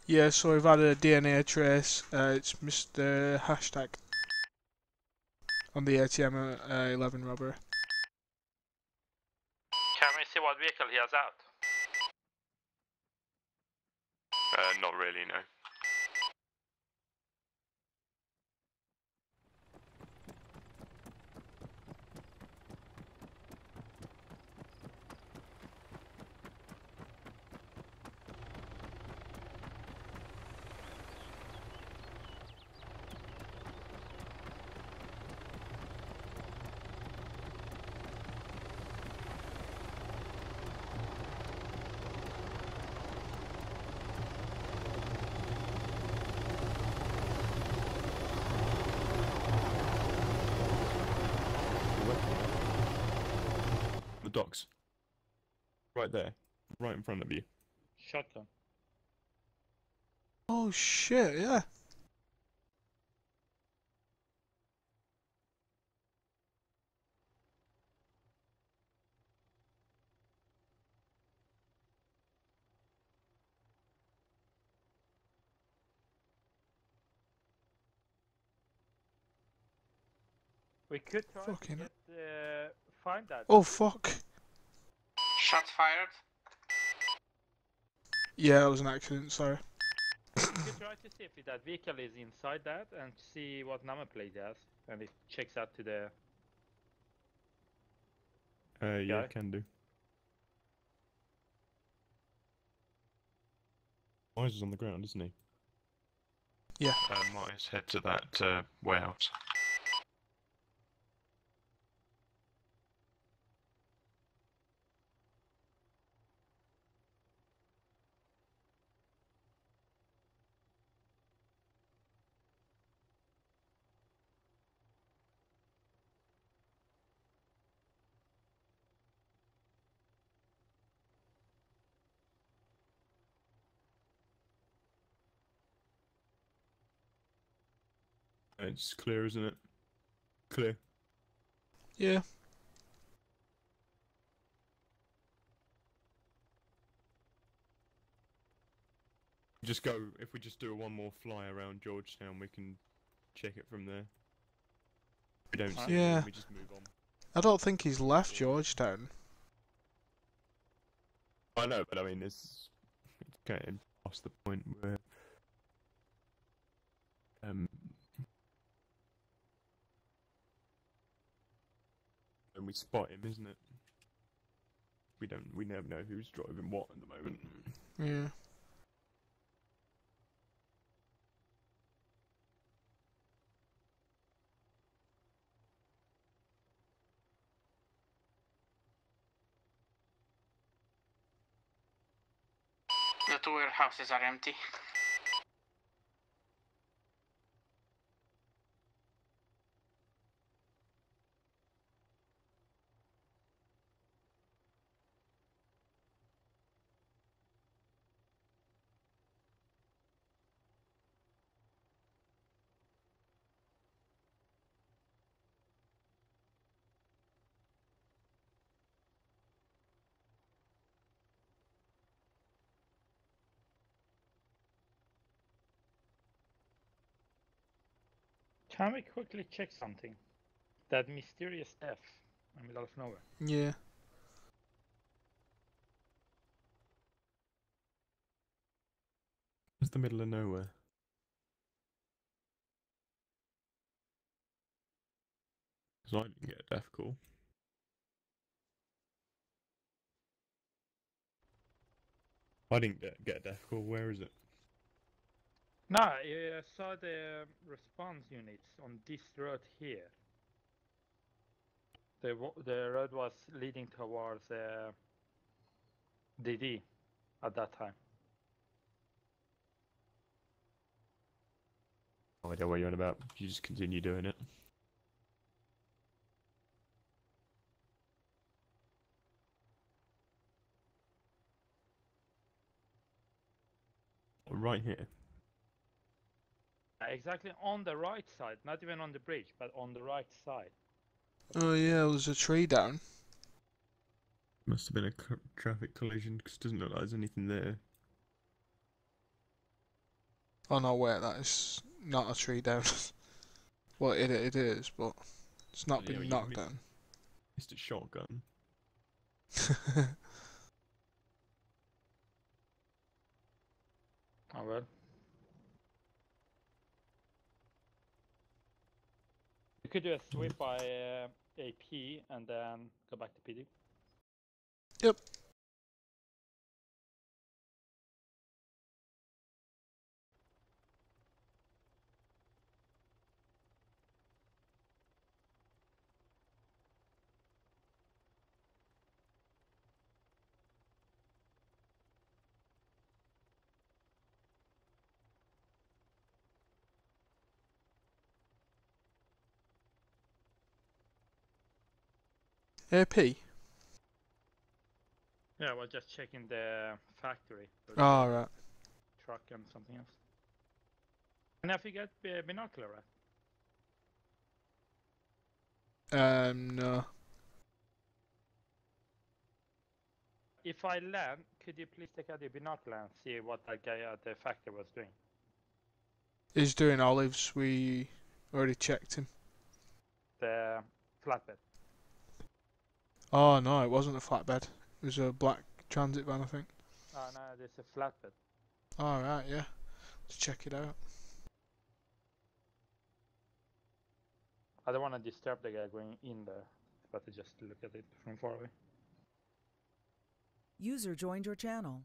Yeah, so we've had a DNA trace. It's Mr. Hashtag on the ATM 11 robbery. Can we see what vehicle he has out? Not really, no. The docks. Right there. Right in front of you. Shotgun. Oh shit, yeah. We could try Fucking to get, find that. Oh fuck. Shots fired. Yeah, it was an accident, sorry. We could try to see if that vehicle is inside that and see what number plate it has, and it checks out to the. Yeah, guy. can do. Myers is on the ground, isn't he? Yeah. Myers, head to that warehouse. It's clear, isn't it? Clear. Yeah. Just go, if we just do one more fly around Georgetown, we can check it from there. If we don't see Yeah. him, we just move on. I don't think he's left Georgetown. I know, but I mean, it's getting past the point where when we spot him, isn't it? We never know who's driving what at the moment. Yeah. The two warehouses are empty. Can we quickly check something? That mysterious death in the middle of nowhere. Yeah. It's the middle of nowhere. Because I didn't get a death call. I didn't get a death call. Where is it? No, I saw the response units on this road here. The road was leading towards DD at that time. No idea what you're on about. You just continue doing it. Right here. Exactly on the right side, not even on the bridge, but on the right side. Oh yeah, there's a tree down. Must have been a traffic collision because it doesn't look like there's anything there. Oh no, wait, that is not a tree down. Well, it is, but it's not Oh, yeah, been you knocked missed- down. Missed a shotgun. Oh well. You could do a sweep by AP and then go back to PD. Yep. AP? Yeah, I was just checking the factory. for Oh, the right. Truck and something else. And if you get binocular, right? No. If I land, could you please take out your binocular and see what that guy at the factory was doing? He's doing olives. We already checked him. The flatbed. Oh no, it wasn't a flatbed. It was a black transit van, I think. Oh no, there's a flatbed. All right, yeah. Let's check it out. I don't want to disturb the guy going in there, but to just look at it from far away. User joined your channel.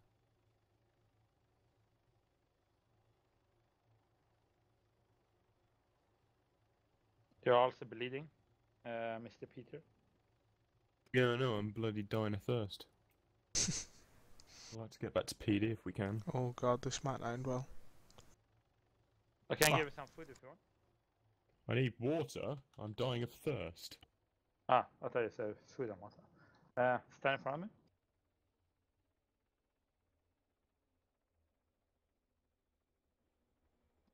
You're also bleeding, Mr. Peter. Yeah, I know, I'm bloody dying of thirst. I'd like to get back to PD if we can. Oh god, this might not end well. I can Ah. give you some food if you want. I need water. I'm dying of thirst. Ah, I thought you said food and water. Stand in front of me.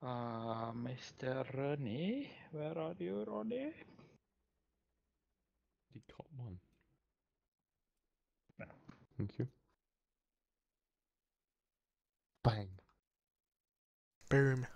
Mr. Ronnie, where are you, Ronnie? He caught one. No. Thank you. Bang. Boom.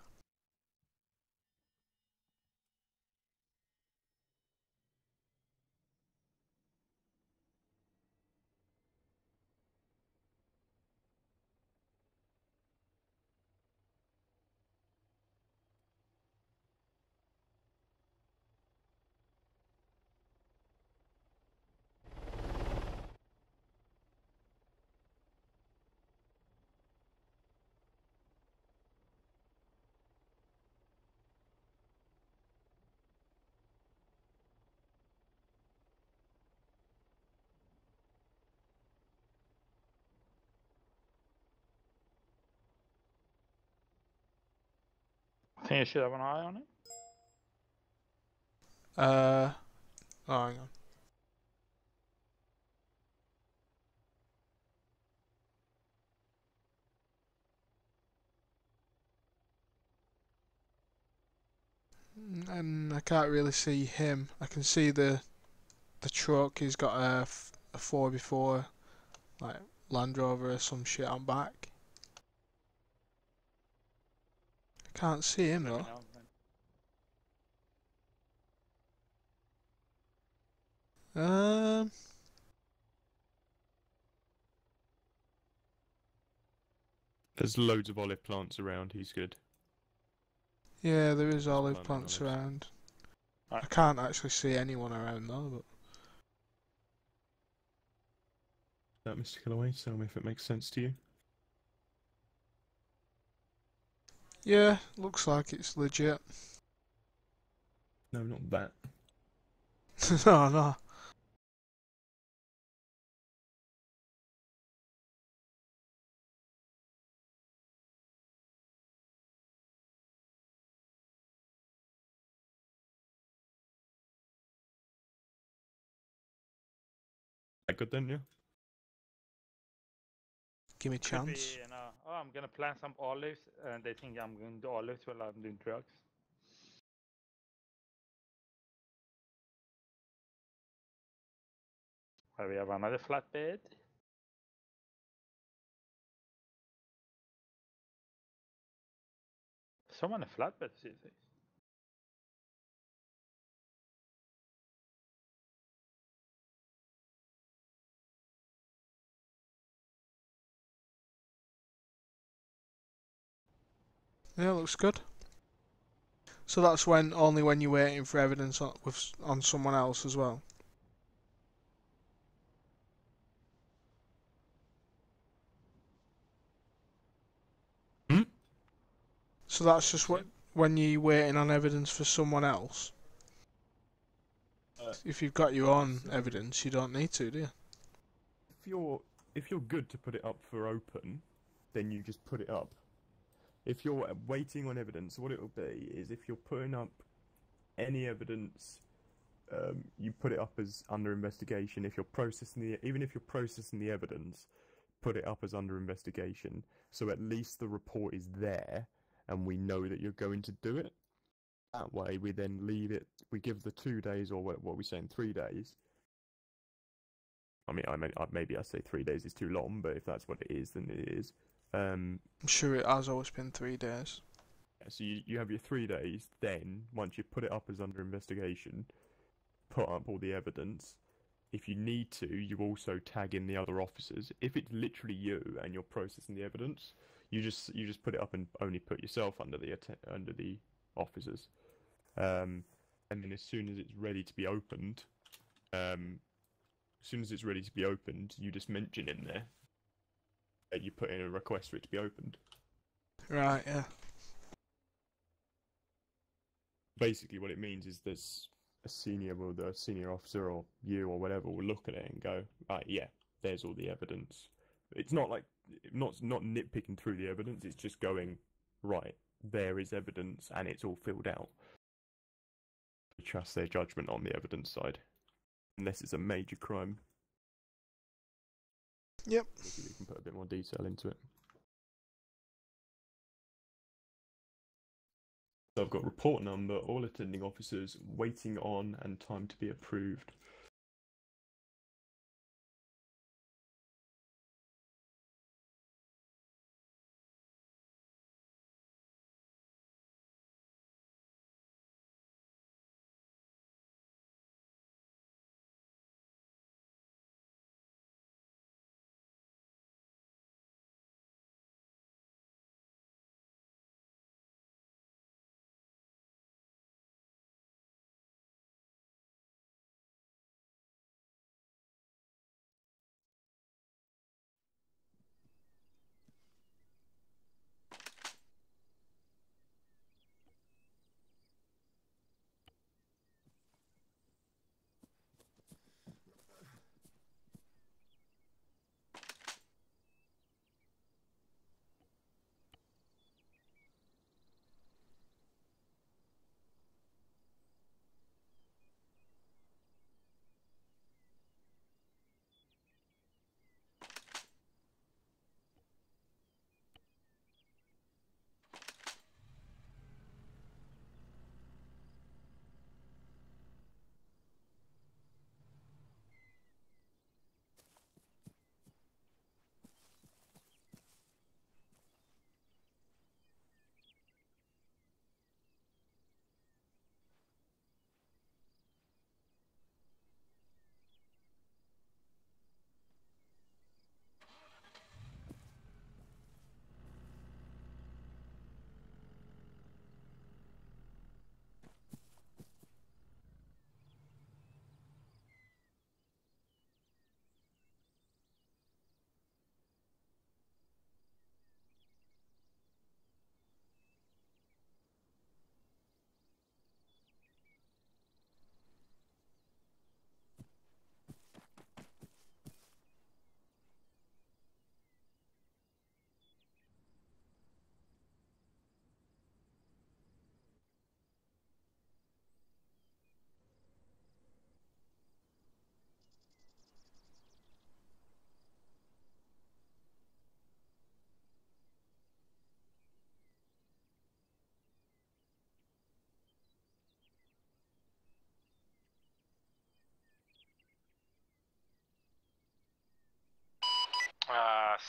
I think you should have an eye on it. Oh, hang on. And I can't really see him. I can see the truck. He's got a 4x4, like Land Rover or some shit on back. I can't see him Let me though. know. Um, There's loads of olive plants around, he's good. yeah, there is Just olive planting plants olives. around. I Right. can't actually see anyone around though. But That Mr. Killaway, tell me if it makes sense to you. yeah, looks like it's legit. No, not that. Oh no. That good then, yeah? Give me a Could be, chance. you know, oh, I'm gonna plant some olives, and they think I'm going to do olives while I'm doing drugs. Well, we have another flatbed. so many flatbeds these days. Yeah, looks good. So that's when only when you're waiting for evidence on someone else as well. Hmm? So that's just when you're waiting on evidence for someone else. If you've got your own evidence, you don't need to, do you? If you're good to put it up for open, then you just put it up. If you're waiting on evidence, what it'll be is if you're putting up any evidence, you put it up as under investigation. If you're processing even if you're processing the evidence, put it up as under investigation. So at least the report is there, and we know that you're going to do it. That way, we then leave it. We give the 2 days, or what we say in 3 days. I mean, maybe I say 3 days is too long, but if that's what it is, then it is. I'm sure it has always been 3 days. So you have your 3 days. Then once you put it up as under investigation, put up all the evidence. If you need to, you also tag in the other officers. If it's literally you and you're processing the evidence, you just put it up and only put yourself under the officers. And then as soon as it's ready to be opened, you just mention in there that you put in a request for it to be opened. Right, yeah. Basically, what it means is there's a senior officer or you or whatever will look at it and go, right, yeah, there's all the evidence. It's not like not nitpicking through the evidence. It's just going, right, there is evidence and it's all filled out. We trust their judgment on the evidence side, unless it's a major crime. Yep. Maybe we can put a bit more detail into it. So I've got report number, all attending officers, waiting on, and time to be approved.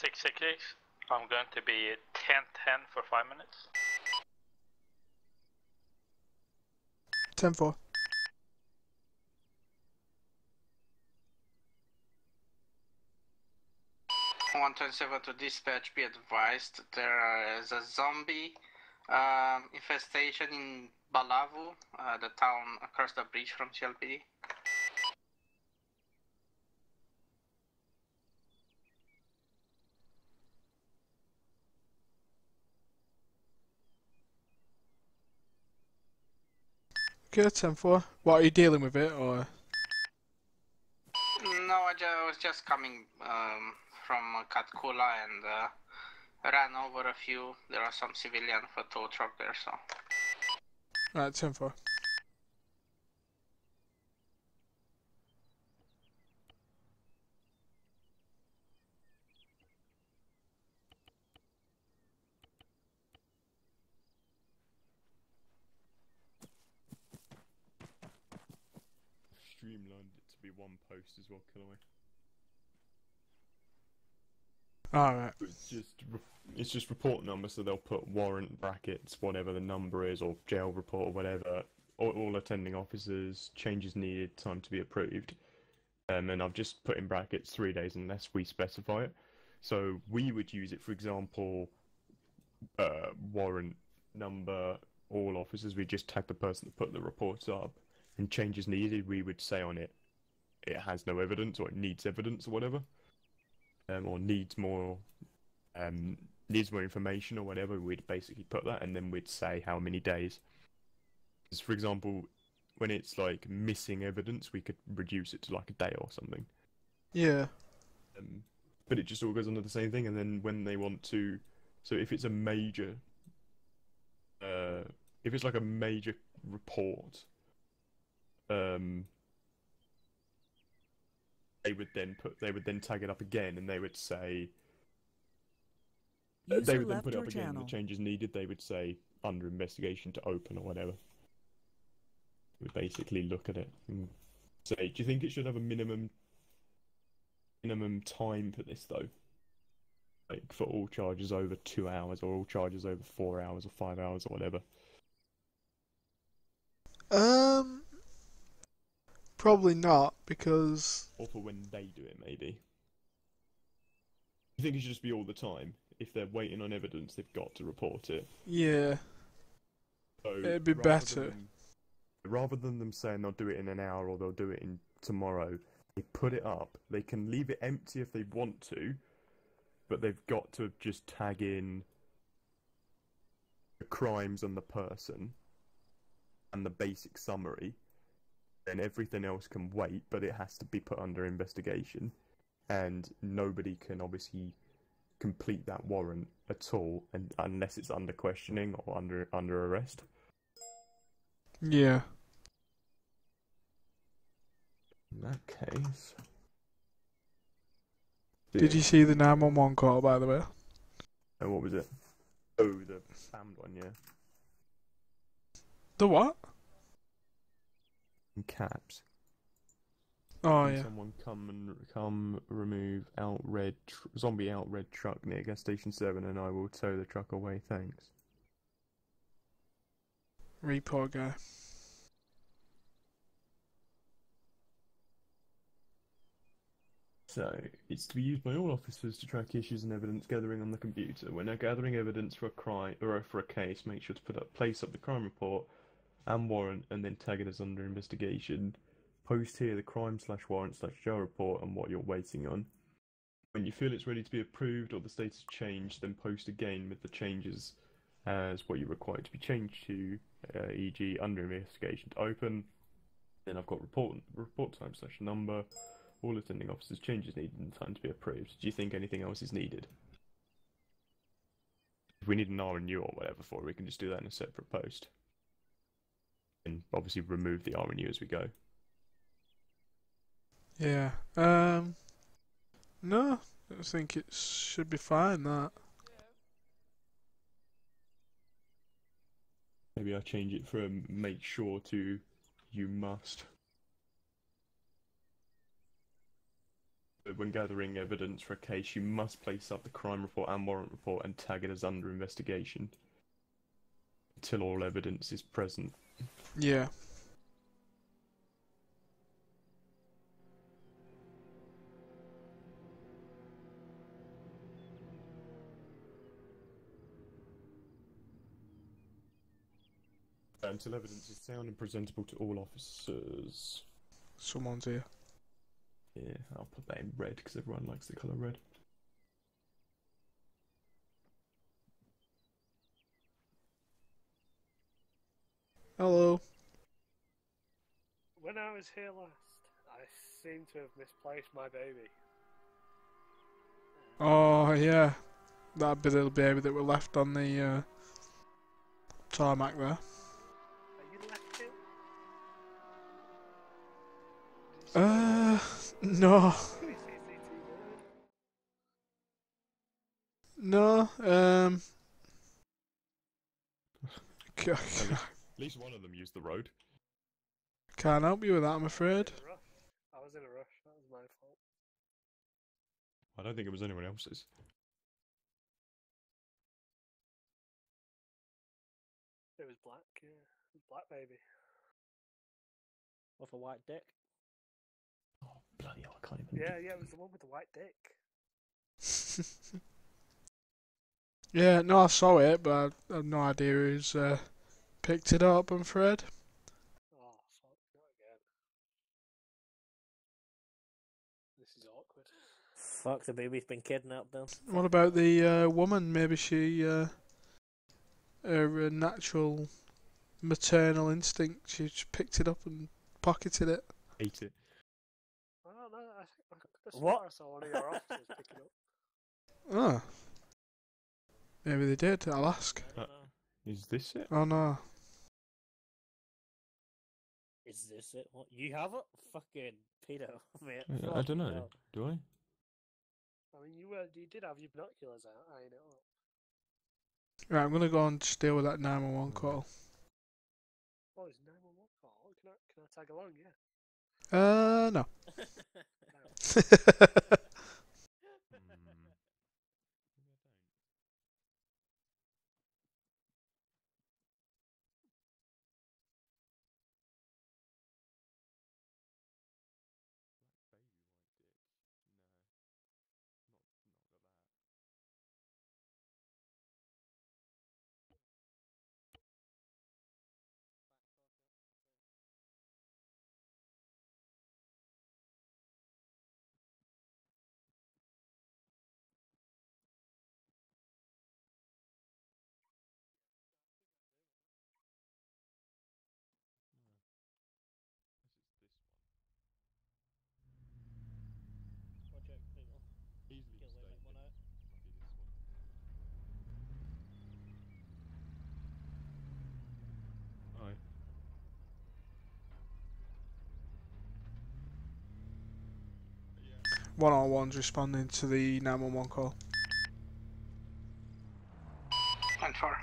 Six. I'm going to be 10:10 for 5 minutes. 10-4. 127 to dispatch, be advised there is a zombie infestation in Balavu, the town across the bridge from CLPD. Okay, 10-4. What, are you dealing with it, or? No, I was just coming from Katkula and ran over a few. There are some civilian for tow truck there, so. Right, 10-4. Streamlined it to be one post as well, Kilroy. Alright. It's just report number, so they'll put warrant brackets, whatever the number is, or jail report, or whatever. All attending officers, changes needed, time to be approved. And I've just put in brackets 3 days unless we specify it. So we would use it, for example, warrant number, all officers. We just tag the person that put the reports up, and changes needed. We would say on it, it has no evidence, or it needs evidence, or whatever. Or needs more information or whatever, we'd basically put that, and then we'd say how many days. Because, for example, when it's like missing evidence, we could reduce it to like a day or something. Yeah. But it just all goes under the same thing, and then when they want to, so if it's a major, if it's like a major report, they would then tag it up again, and they would say, they would then put it up again. The changes needed, they would say under investigation to open or whatever. We would basically look at it and say, do you think it should have a minimum time for this though? Like for all charges over 2 hours, or all charges over 4 hours, or 5 hours, or whatever. Probably not, because... Or for when they do it, maybe. You think it should just be all the time? If they're waiting on evidence, they've got to report it. Yeah. So It'd be better. Rather than them saying they'll do it in an hour or they'll do it in tomorrow, they put it up. They can leave it empty if they want to, but they've got to just tag in the crimes and the person and the basic summary. Then everything else can wait, but it has to be put under investigation. And nobody can obviously complete that warrant at all, and unless it's under questioning or under arrest. Yeah. In that case... Did you see the 911 call, by the way? And what was it? Oh, the spammed one, yeah. The what? In caps. Oh, Can yeah. someone come remove zombie out red truck near gas station 7, and I will tow the truck away, thanks. Repo guy. So, it's to be used by all officers to track issues and evidence gathering on the computer. When they're gathering evidence for a crime or for a case, make sure to place up the crime report and warrant, and then tag it as under investigation. Post here the crime/warrant/jail report and what you're waiting on. When you feel it's ready to be approved or the status changed, then post again with the changes as what you require to be changed to, e.g. under investigation to open. Then I've got report time/number. All attending officers, changes needed and time to be approved. Do you think anything else is needed? If we need an RNU or whatever for it, we can just do that in a separate post. And obviously remove the RNU as we go. Yeah. No, I think it should be fine, that. Maybe I change it from make sure to you must. When gathering evidence for a case, you must place up the crime report and warrant report and tag it as under investigation until all evidence is present. Yeah. Until evidence is sound and presentable to all officers. Someone's here. Yeah, I'll put that in red because everyone likes the colour red. Hello. When I was here last, I seem to have misplaced my baby. Oh yeah, that bit little baby that were left on the tarmac there. Are you left it? Did you see No, my CCTV? no. At least one of them used the road. Can't help you with that, I'm afraid. I was in a rush. That was my fault. I don't think it was anyone else's. It was black, yeah. It was black baby. With a white dick. Oh, bloody hell, I can't even. Yeah, it was the one with the white dick. Yeah, no, I saw it, but I have no idea who's picked it up, I'm afraid. Oh, fuck, not again. This is awkward. Fuck, the baby's been kidnapped then. What about the woman? Maybe she, her natural maternal instinct, she just picked it up and pocketed it. Ate it. I don't know. I could have What? swore I saw one of your officers pick it up. Oh. Maybe they did, I'll ask. I don't know. Is this it? Oh no. Is this it? What? You have it? Fucking pedo, mate. I Fucking don't know. hell. Do I? I mean, you did have your binoculars out, eyeing it up. Right, I'm gonna go and just deal with that 911 call. Oh, it's 911 call. Can I tag along? Yeah. No. Watch out, people. Easily Get away, make mistaken. one out. Aye. Yeah. 101's responding to the 911 call. And four.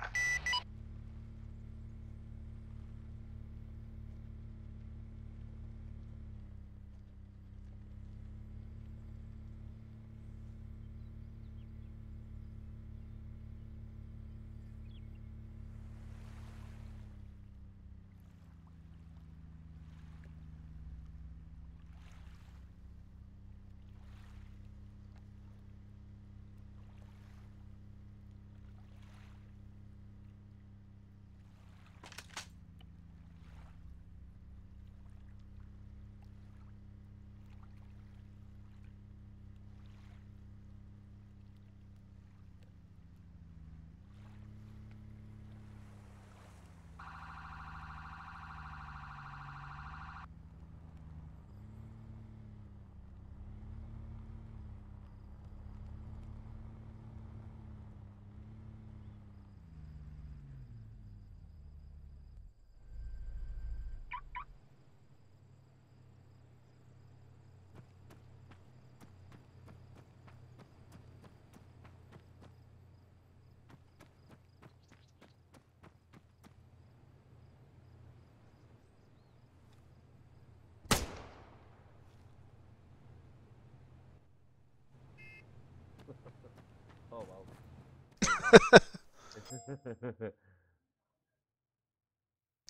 Oh well.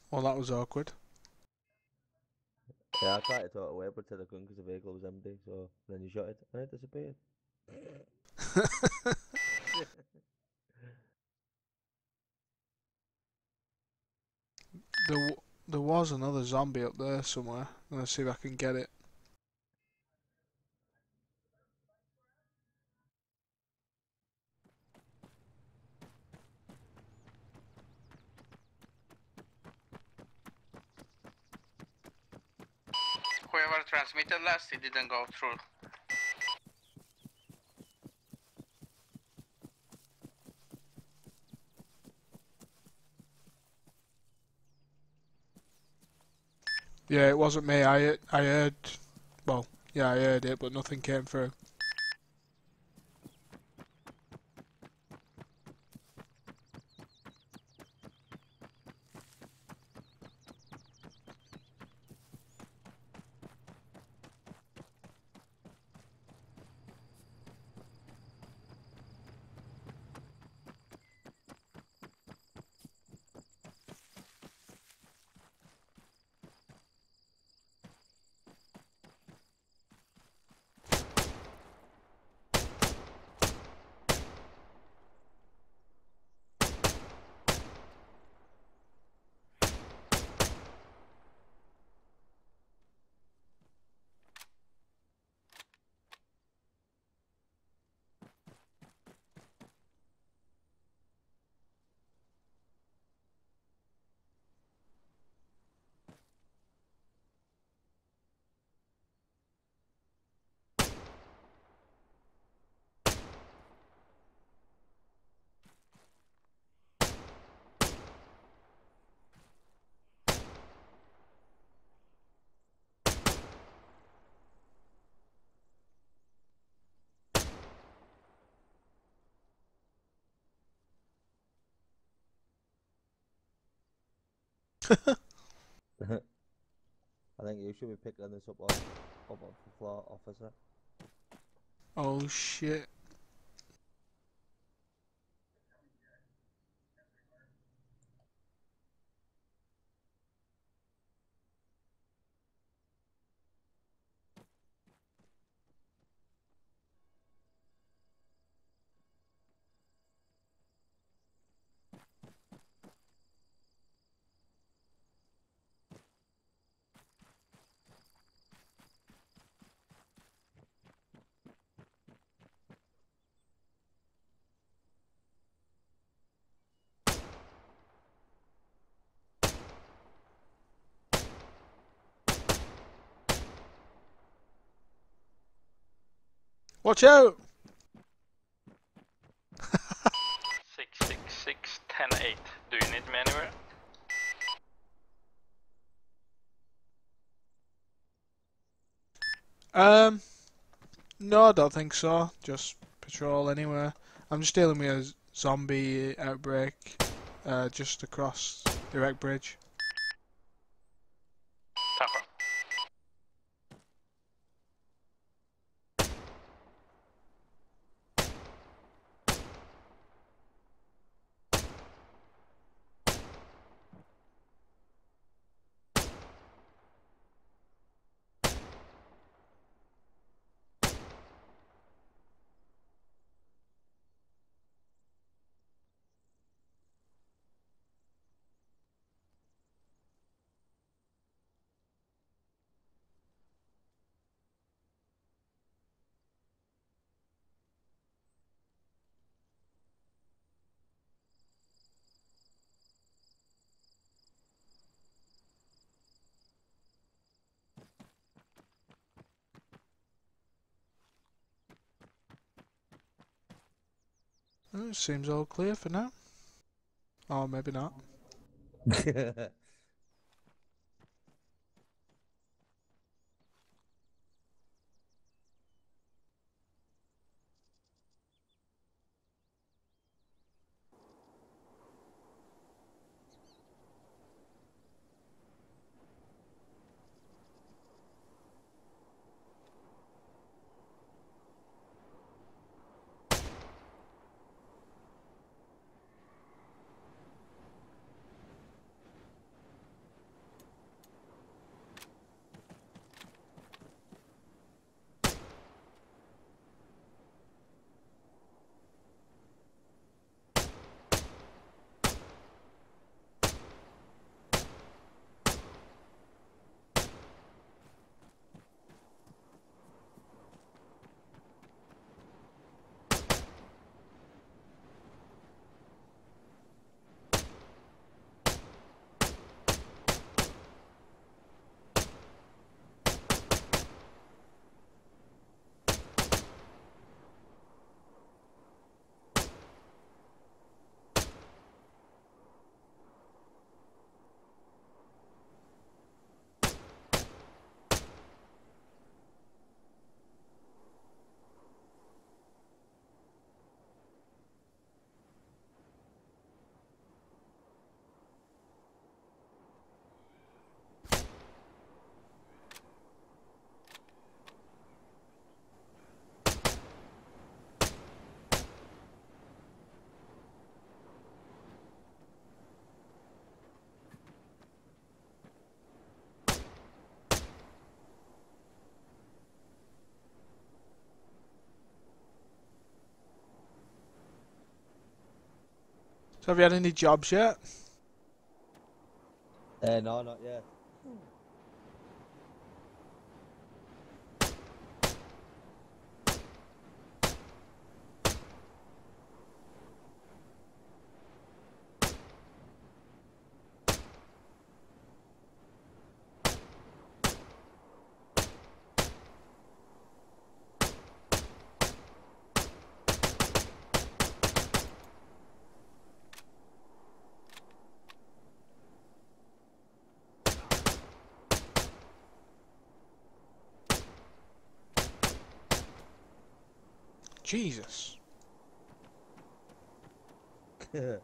Well, that was awkward. Yeah, I tried to talk away, but said I couldn't because the vehicle was empty. So then you shot it, and it disappeared. There was another zombie up there somewhere. I'm gonna see if I can get it. Whoever transmitted last, it didn't go through. Yeah, it wasn't me. I heard. Well, yeah, I heard it, but nothing came through. I think you should be picking this up off the floor, officer. Oh shit. Watch out! 666-10-8. Do you need me anywhere? No, I don't think so. Just patrol anywhere. I'm just dealing with a zombie outbreak just across the wreck bridge. Copper. It seems all clear for now. Or maybe not. So have you had any jobs yet? No, not yet. Jesus. Lord,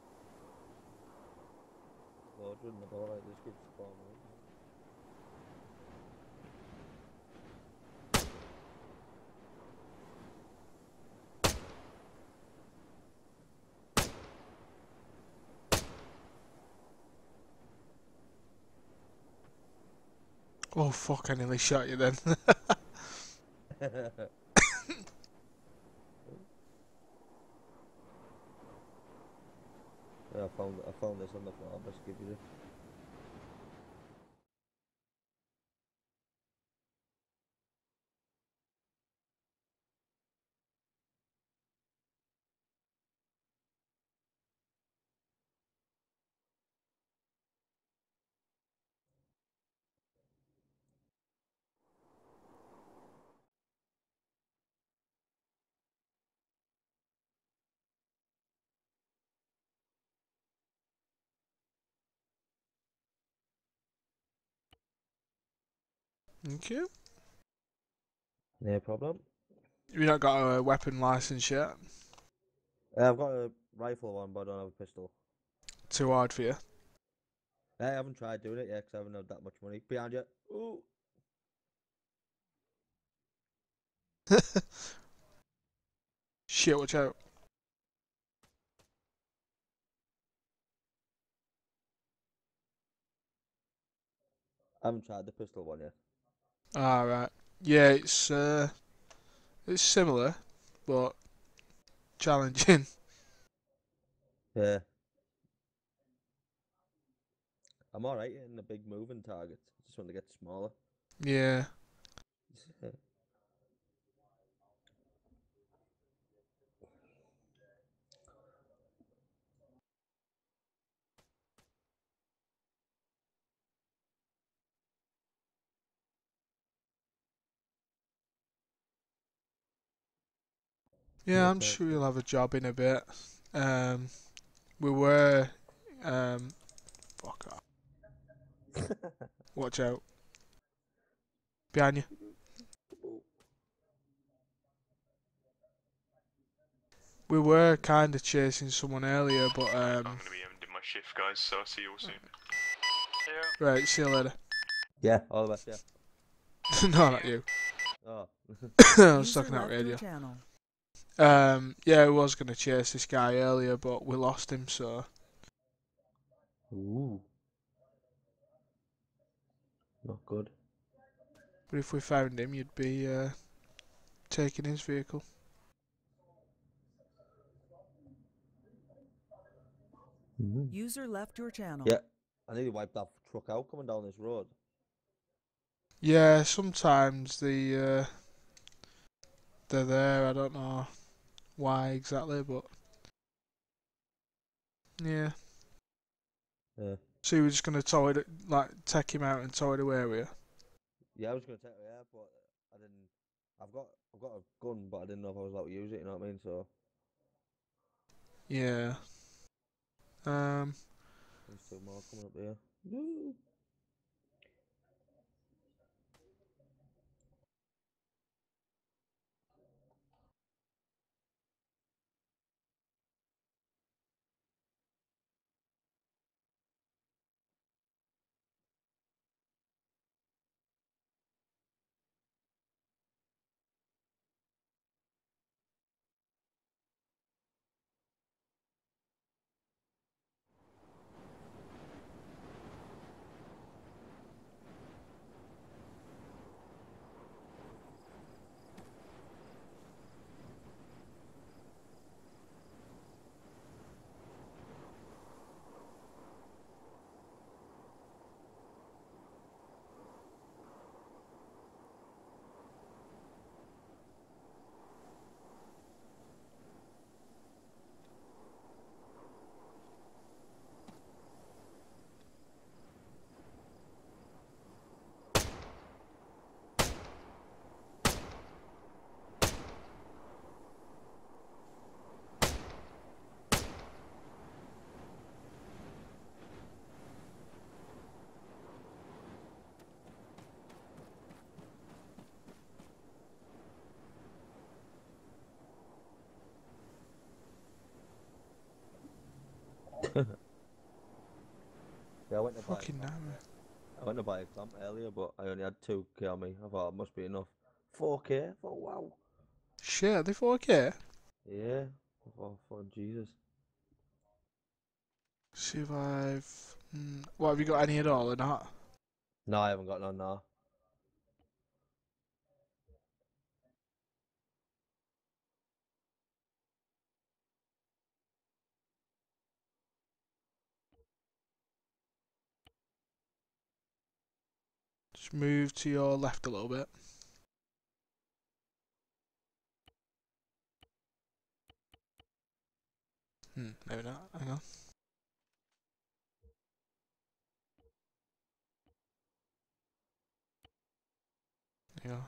wouldn't have thought like this keeps spawning. Oh fuck! I nearly shot you then. Yeah, I found this on the floor. Best give you this. Okay. No problem. You not got a weapon license yet? I've got a rifle one, but I don't have a pistol. Too hard for you. I haven't tried doing it yet because I haven't had that much money. Behind you. Ooh. Shit! Watch out. I haven't tried the pistol one yet. Alright. Yeah, it's similar, but challenging. Yeah. I'm alright in the big moving targets. Just want to get smaller. Yeah. Yeah, Yeah, I'm sounds sure good. you'll have a job in a bit. Um, we were, fuck off. Watch out. Behind you. We were kind of chasing someone earlier, but I'm gonna be ending my shift, guys. So I'll see you all soon. right, see you later. Yeah, all the best, yeah. No, not you. Oh. I was User talking out left your radio. channel. Yeah, I was gonna chase this guy earlier, but we lost him. So, Ooh. Not good. but if we found him, you'd be taking his vehicle. User left your channel. Yeah. I nearly wiped that truck out coming down this road. Yeah, sometimes they're there. I don't know why exactly, but yeah. Yeah. So you were just gonna tow it, like take him out and tow it away with you? Yeah, I was gonna take it, yeah, but I didn't. I've got a gun, but I didn't know if I was allowed to use it. You know what I mean? So Yeah. there's two more coming up here. Woo. Yeah, I went to buy a Fucking clamp. nightmare. I went to buy a clamp earlier, but I only had 2K on me. I thought it must be enough. 4K? Oh wow. Shit, are they 4K? Yeah. For Jesus. Survive. What, have you got any at all or not? No, I haven't got none now. Just move to your left a little bit. Maybe not. Hang on. Yeah.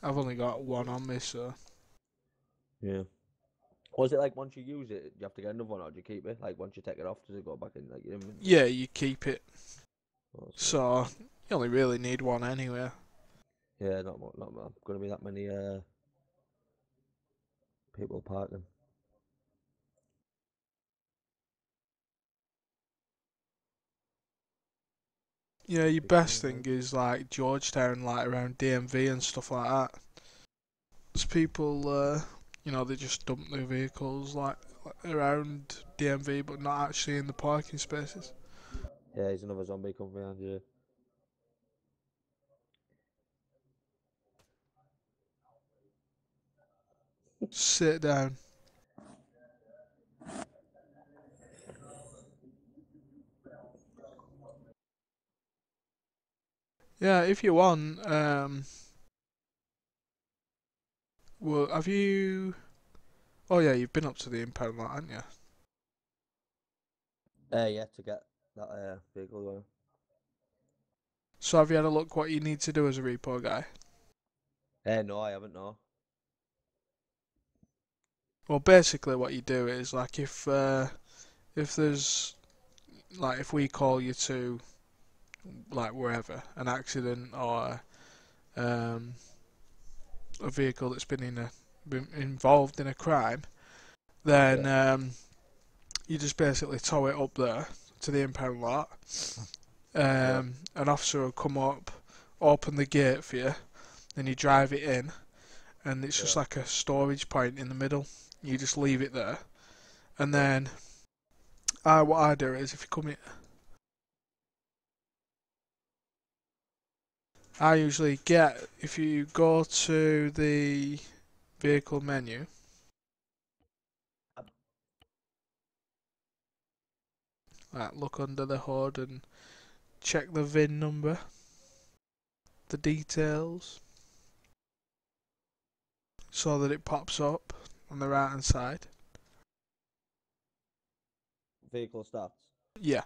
I've only got one on me, so. Yeah. Was it like once you use it, you have to get another one, or do you keep it? Like once you take it off, does it go back in like your inventory? Yeah, you keep it. Oh, So, you only really need one anyway. yeah, not gonna be that many people parking. Yeah, your best thing is like Georgetown, like around DMV and stuff like that. There's people, they just dump their vehicles like around DMV, but not actually in the parking spaces. Yeah, he's another zombie coming behind you. Sit down. Yeah, if you want, well, have you? Oh yeah, you've been up to the impound lot, haven't you? Yeah, to get that vehicle going. So have you had a look what you need to do as a repo guy? No, I haven't. No. Well, basically what you do is like if there's like if we call you to like wherever an accident or a vehicle that's been involved in a crime, then you just basically tow it up there to the impound lot. An officer will come up, open the gate for you, then you drive it in, and it's just like a storage point in the middle. You just leave it there, and then what I do is if you come in, I usually get if you go to the vehicle menu. Look under the hood and check the VIN number, the details, so that it pops up on the right hand side. Vehicle starts. Yeah.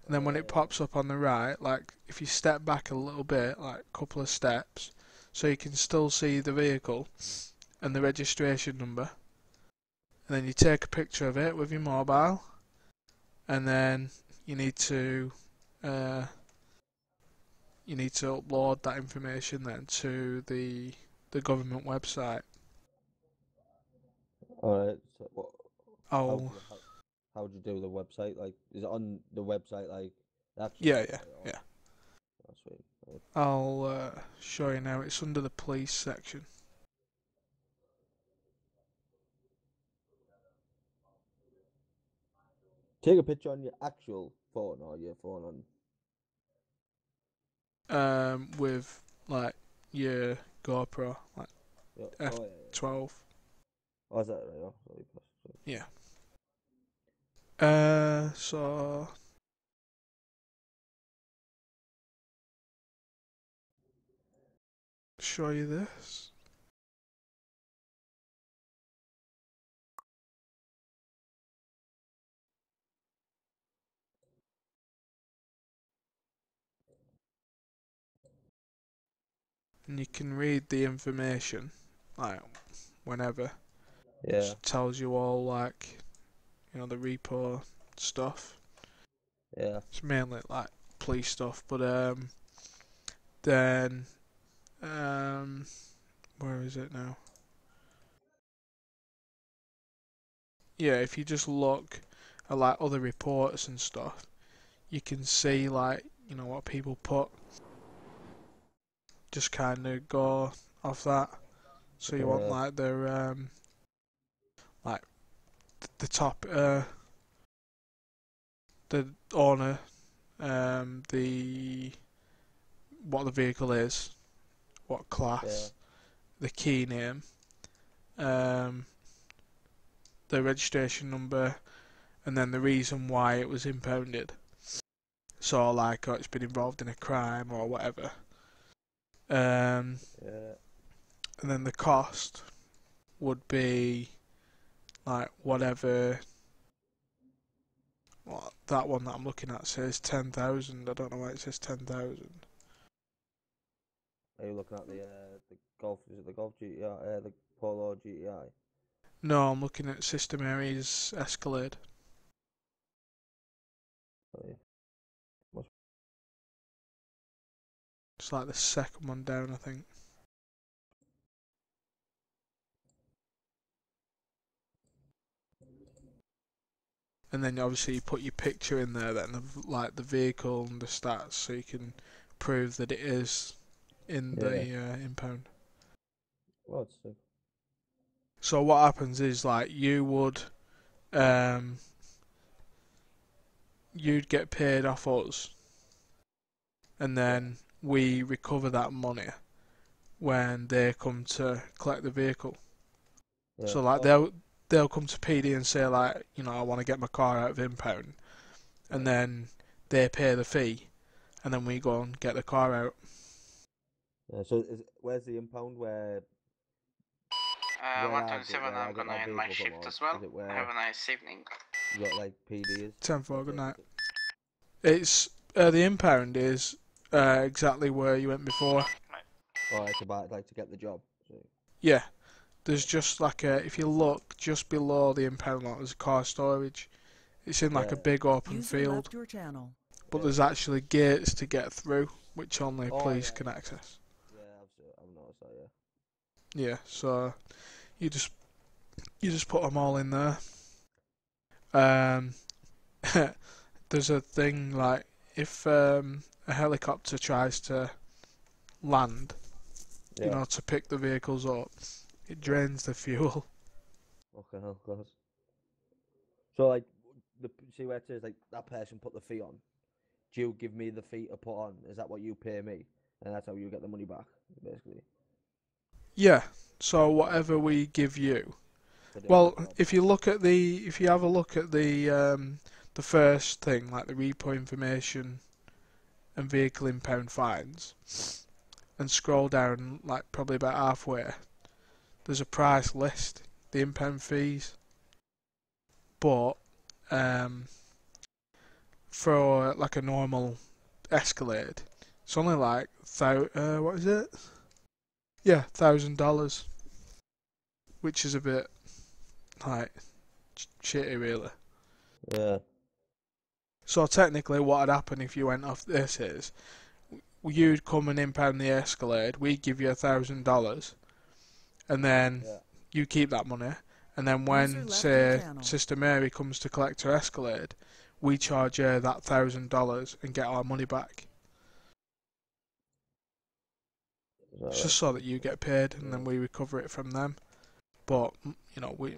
And then when it pops up on the right, like if you step back a little bit, like a couple of steps, so you can still see the vehicle and the registration number. And then you take a picture of it with your mobile, and then you need to upload that information then to the government website. Alright. So what? Oh, How would you do the website? Like, is it on the website? Like, the actual yeah, website, or? yeah. Oh, sweet. Right. I'll show you now. It's under the police section. Take a picture on your actual phone or your phone on. With like your GoPro, like Yeah. F12. Oh, is that right? Oh, sorry, sorry. Yeah. So show you this. And you can read the information, like whenever. Yeah. Just tells you all like, the repo stuff. Yeah. It's mainly like police stuff, but then where is it now? yeah, if you just look at like other reports and stuff, you can see like what people put. Just kind of go off that. So you want like like the top the owner, the what the vehicle is, what class, the key name, the registration number, and then the reason why it was impounded. So like, it's been involved in a crime or whatever. And then the cost would be like whatever. Well, that one that I'm looking at says 10,000. I don't know why it says 10,000. Are you looking at the Golf? Is it the Golf GTI? The Polo GTI? No, I'm looking at Sister Mary's Escalade. Oh, yeah. It's like the second one down, I think. And then obviously you put your picture in there then of like the vehicle and the stats, so you can prove that it is in the impound. Well, it's sick. So what happens is like you'd get paid off us, and then we recover that money when they come to collect the vehicle. Yeah. So like they'll come to PD and say like, I want to get my car out of impound, and then they pay the fee, and then we go and get the car out. Yeah, so where's the impound where 127, where I I'm get gonna that end my vehicle shift from? as well. Is it where Have a nice evening. you got like PDs? 10-4, good night. It's the impound is exactly where you went before. Oh, it's about like to get the job. So. Yeah, there's just like if you look just below the impound lot, there's a car storage. It's in like a big open User field, left your channel. but there's actually gates to get through, which only Oh, police yeah, can access. Yeah, I've noticed that. Yeah. Yeah, so you just put them all in there. There's a thing like if a helicopter tries to land, to pick the vehicles up, it drains the fuel. Okay, hell, class. So like, see where it says like that person put the fee on. Do you give me the fee to put on? Is that what you pay me? And that's how you get the money back, basically. Yeah. So whatever we give you. Well, if you have a look at the first thing, like the repo information and vehicle impound fines, and scroll down like probably about halfway, there's a price list, the impound fees. But for like a normal Escalade, it's only like what is it? Yeah, $1,000, which is a bit like shitty, really. Yeah. So technically, what would happen if you went off this is you'd come and impound the Escalade, we'd give you $1,000, and then you keep that money, and then when, say, Sister Mary comes to collect her Escalade, we charge her that $1,000 and get our money back. It's just so that you get paid, and then we recover it from them. But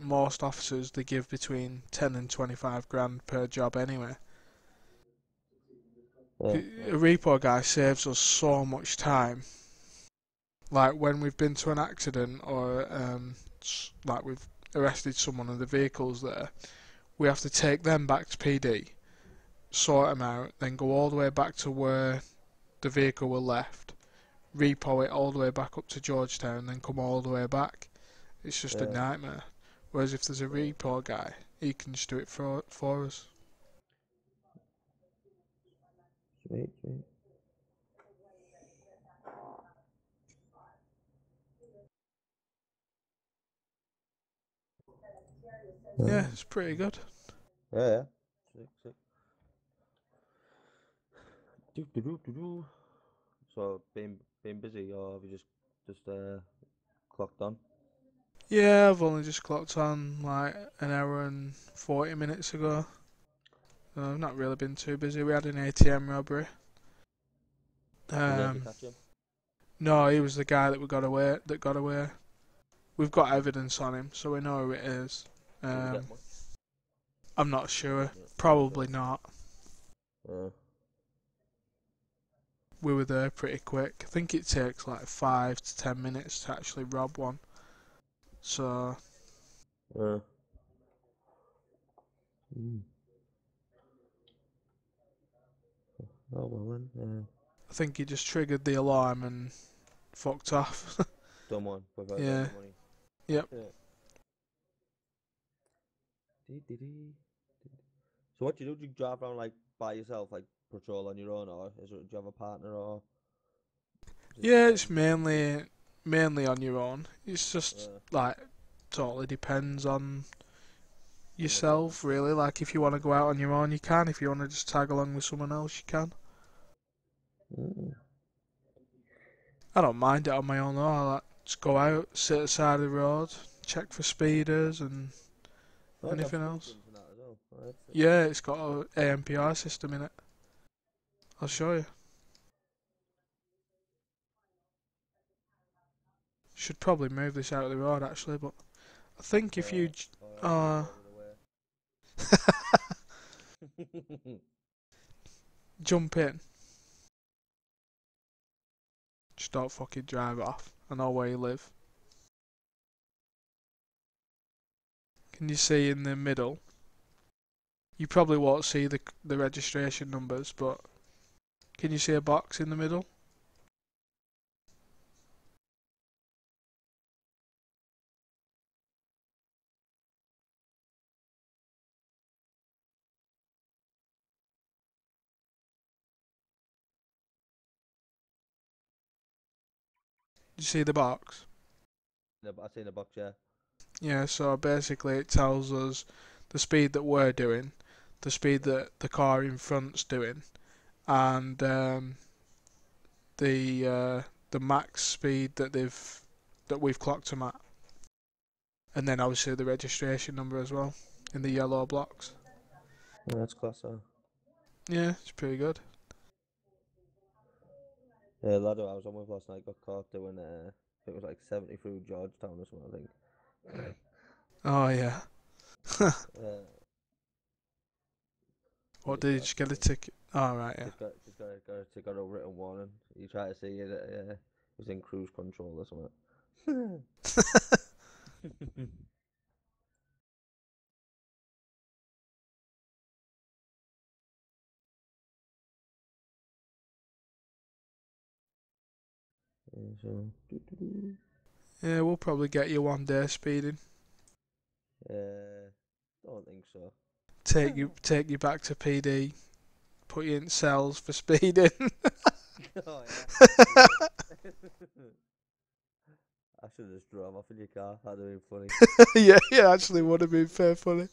most officers, they give between 10 and 25 grand per job anyway. A repo guy saves us so much time. Like when we've been to an accident or like we've arrested someone and the vehicle's there, we have to take them back to PD, sort them out, then go all the way back to where the vehicle were left, repo it all the way back up to Georgetown, then come all the way back. It's just a nightmare. Whereas if there's a repo guy, he can just do it for us. Sweet. Yeah, it's pretty good. Yeah. Sick. Do. So been busy, or have you just clocked on? Yeah, I've only just clocked on like an hour and 40 minutes ago. I've not really been too busy. We had an ATM robbery. Did you catch him? No, he was the guy that we got away. That got away. We've got evidence on him, so we know who it is. Did you get much? I'm not sure. Yeah, Probably not. Uh, We were there pretty quick. I think it takes like 5 to 10 minutes to actually rob one. So uh. Mm. Oh well then. I think he just triggered the alarm and fucked off. Done one without Yeah. the money. Yep. Yeah. Dee. So what do you do? Do you drive around like by yourself, like patrol on your own, or do you have a partner, or? Yeah, it's mainly on your own. It's just Uh, like totally depends on the yourself, really. Like if you want to go out on your own, you can. If you want to just tag along with someone else, you can. mm. I don't mind it on my own though. I like just go out, sit at the side of the road, check for speeders and Oh, anything else. and that as well. Oh, that's it. Yeah, it's got a AMPR system in it. I'll show you. Should probably move this out of the road actually, but I think if you Alright, jump in, just don't fucking drive off. I know where you live. Can you see in the middle? You probably won't see the registration numbers, but can you see a box in the middle? You see the box? I seen the box, yeah. Yeah, so basically it tells us the speed that we're doing, the speed that the car in front's doing, and the max speed that we've clocked them at, and then obviously the registration number as well in the yellow blocks. Oh, that's class, huh? Yeah, it's pretty good. Yeah, the lad who I was on with last night got caught doing, I think it was like 70 through Georgetown or something, I think. Oh yeah. Uh, What did you just get a ticket? Oh right, yeah. got a written warning. You try to see it, it was in cruise control or something. Yeah, so, Yeah, we'll probably get you one day speeding. don't think so. Take you back to PD. Put you in cells for speeding. Oh yeah. I should have just drove off in your car. That'd have been funny. Yeah, actually would have been fair funny.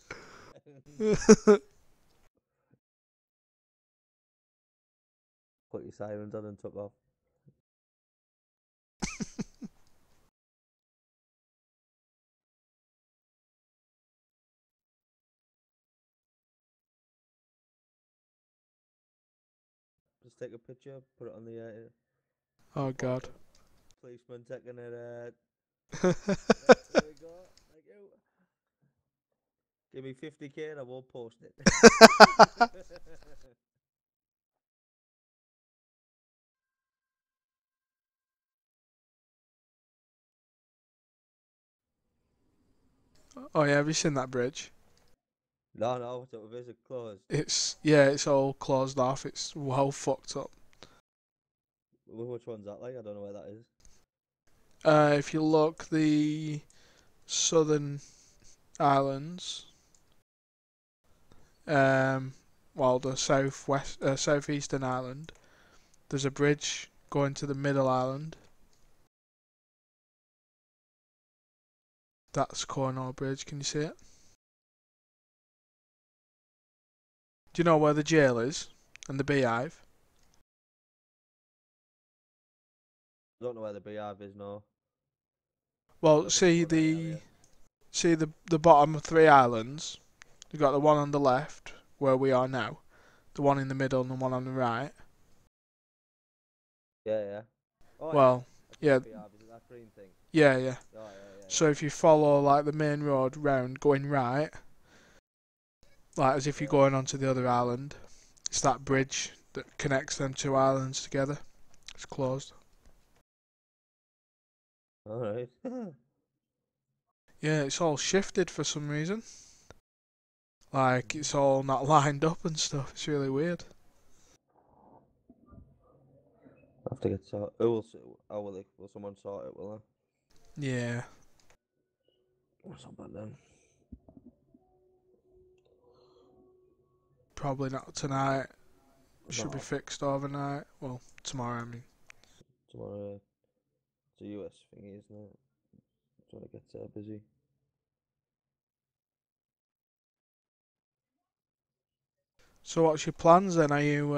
Put your sirens on and took off. Just take a picture, put it on the Oh god. portal. Policeman taking it. There we go. Thank you. Give me 50k and I won't post it. Oh yeah, have you seen that bridge? No, what's up with this? It closed. It's all closed off. It's well fucked up. Which one's that like? I don't know where that is. If you look, the southern islands, well, the southeastern island, there's a bridge going to the middle island. That's Cornwall Bridge. Can you see it? Do you know where the jail is and the beehive? I don't know where the beehive is, no. Well, see the bottom 3 islands. You've got the one on the left where we are now, the one in the middle, and the one on the right. Yeah, yeah. Oh Well, yeah. yeah, TPR, is it that green thing? yeah, yeah. Oh yeah, yeah. So if you follow like the main road round, going right, like as if you're going onto the other island, it's that bridge that connects them 2 islands together. It's closed. All right. Yeah, it's all shifted for some reason. Like it's all not lined up and stuff. It's really weird. I have to get sorted. Who will? How will they? Will someone sort it? Will Yeah. they? That's not bad then. Probably not tonight. Should be No, fixed overnight. Well, tomorrow, I mean. tomorrow. It's a US thingy, isn't it? When it gets busy. So what's your plans then? Are you,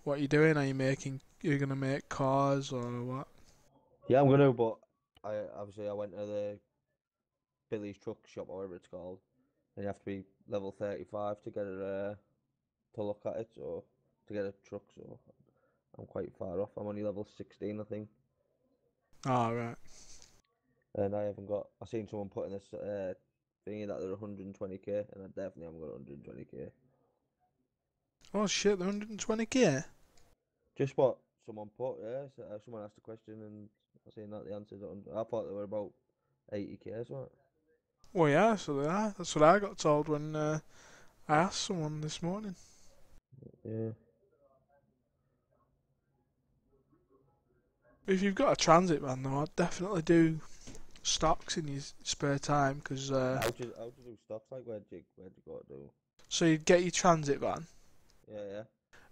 what are you doing? Are you gonna make cars or what? Yeah, I'm gonna. But I went to the Billy's truck shop or whatever it's called, and you have to be level 35 to get it to look at it or to get a truck. So I'm quite far off. I'm only level 16, I think, Oh, right. and I haven't got. I seen someone putting this thingy that they're 120k, and I definitely haven't got 120k. Oh shit, the 120k? Just what someone put, yeah. So, someone asked a question, and I seen that the answers. I thought they were about 80k, so. Well, yeah, so they are. That's what I got told when I asked someone this morning. Yeah. If you've got a transit van, though, I'd definitely do stocks in your spare time, because How to do stocks? Like where'd you go to do? so you'd get your transit van, Yeah, yeah.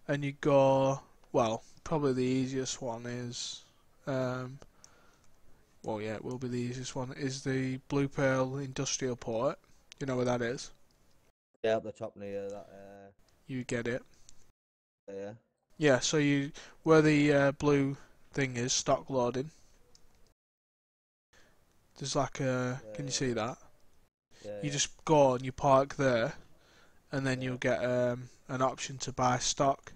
and you'd go, well, probably the easiest one is, well, yeah, it will be the easiest one, is the Blue Pearl Industrial Port. You know where that is? Yeah, up the top near that. You get it. Yeah. Yeah, so where the blue thing is, stock loading, there's like can you see that? Yeah. You just go and you park there, and then Yeah. you'll get an option to buy stock,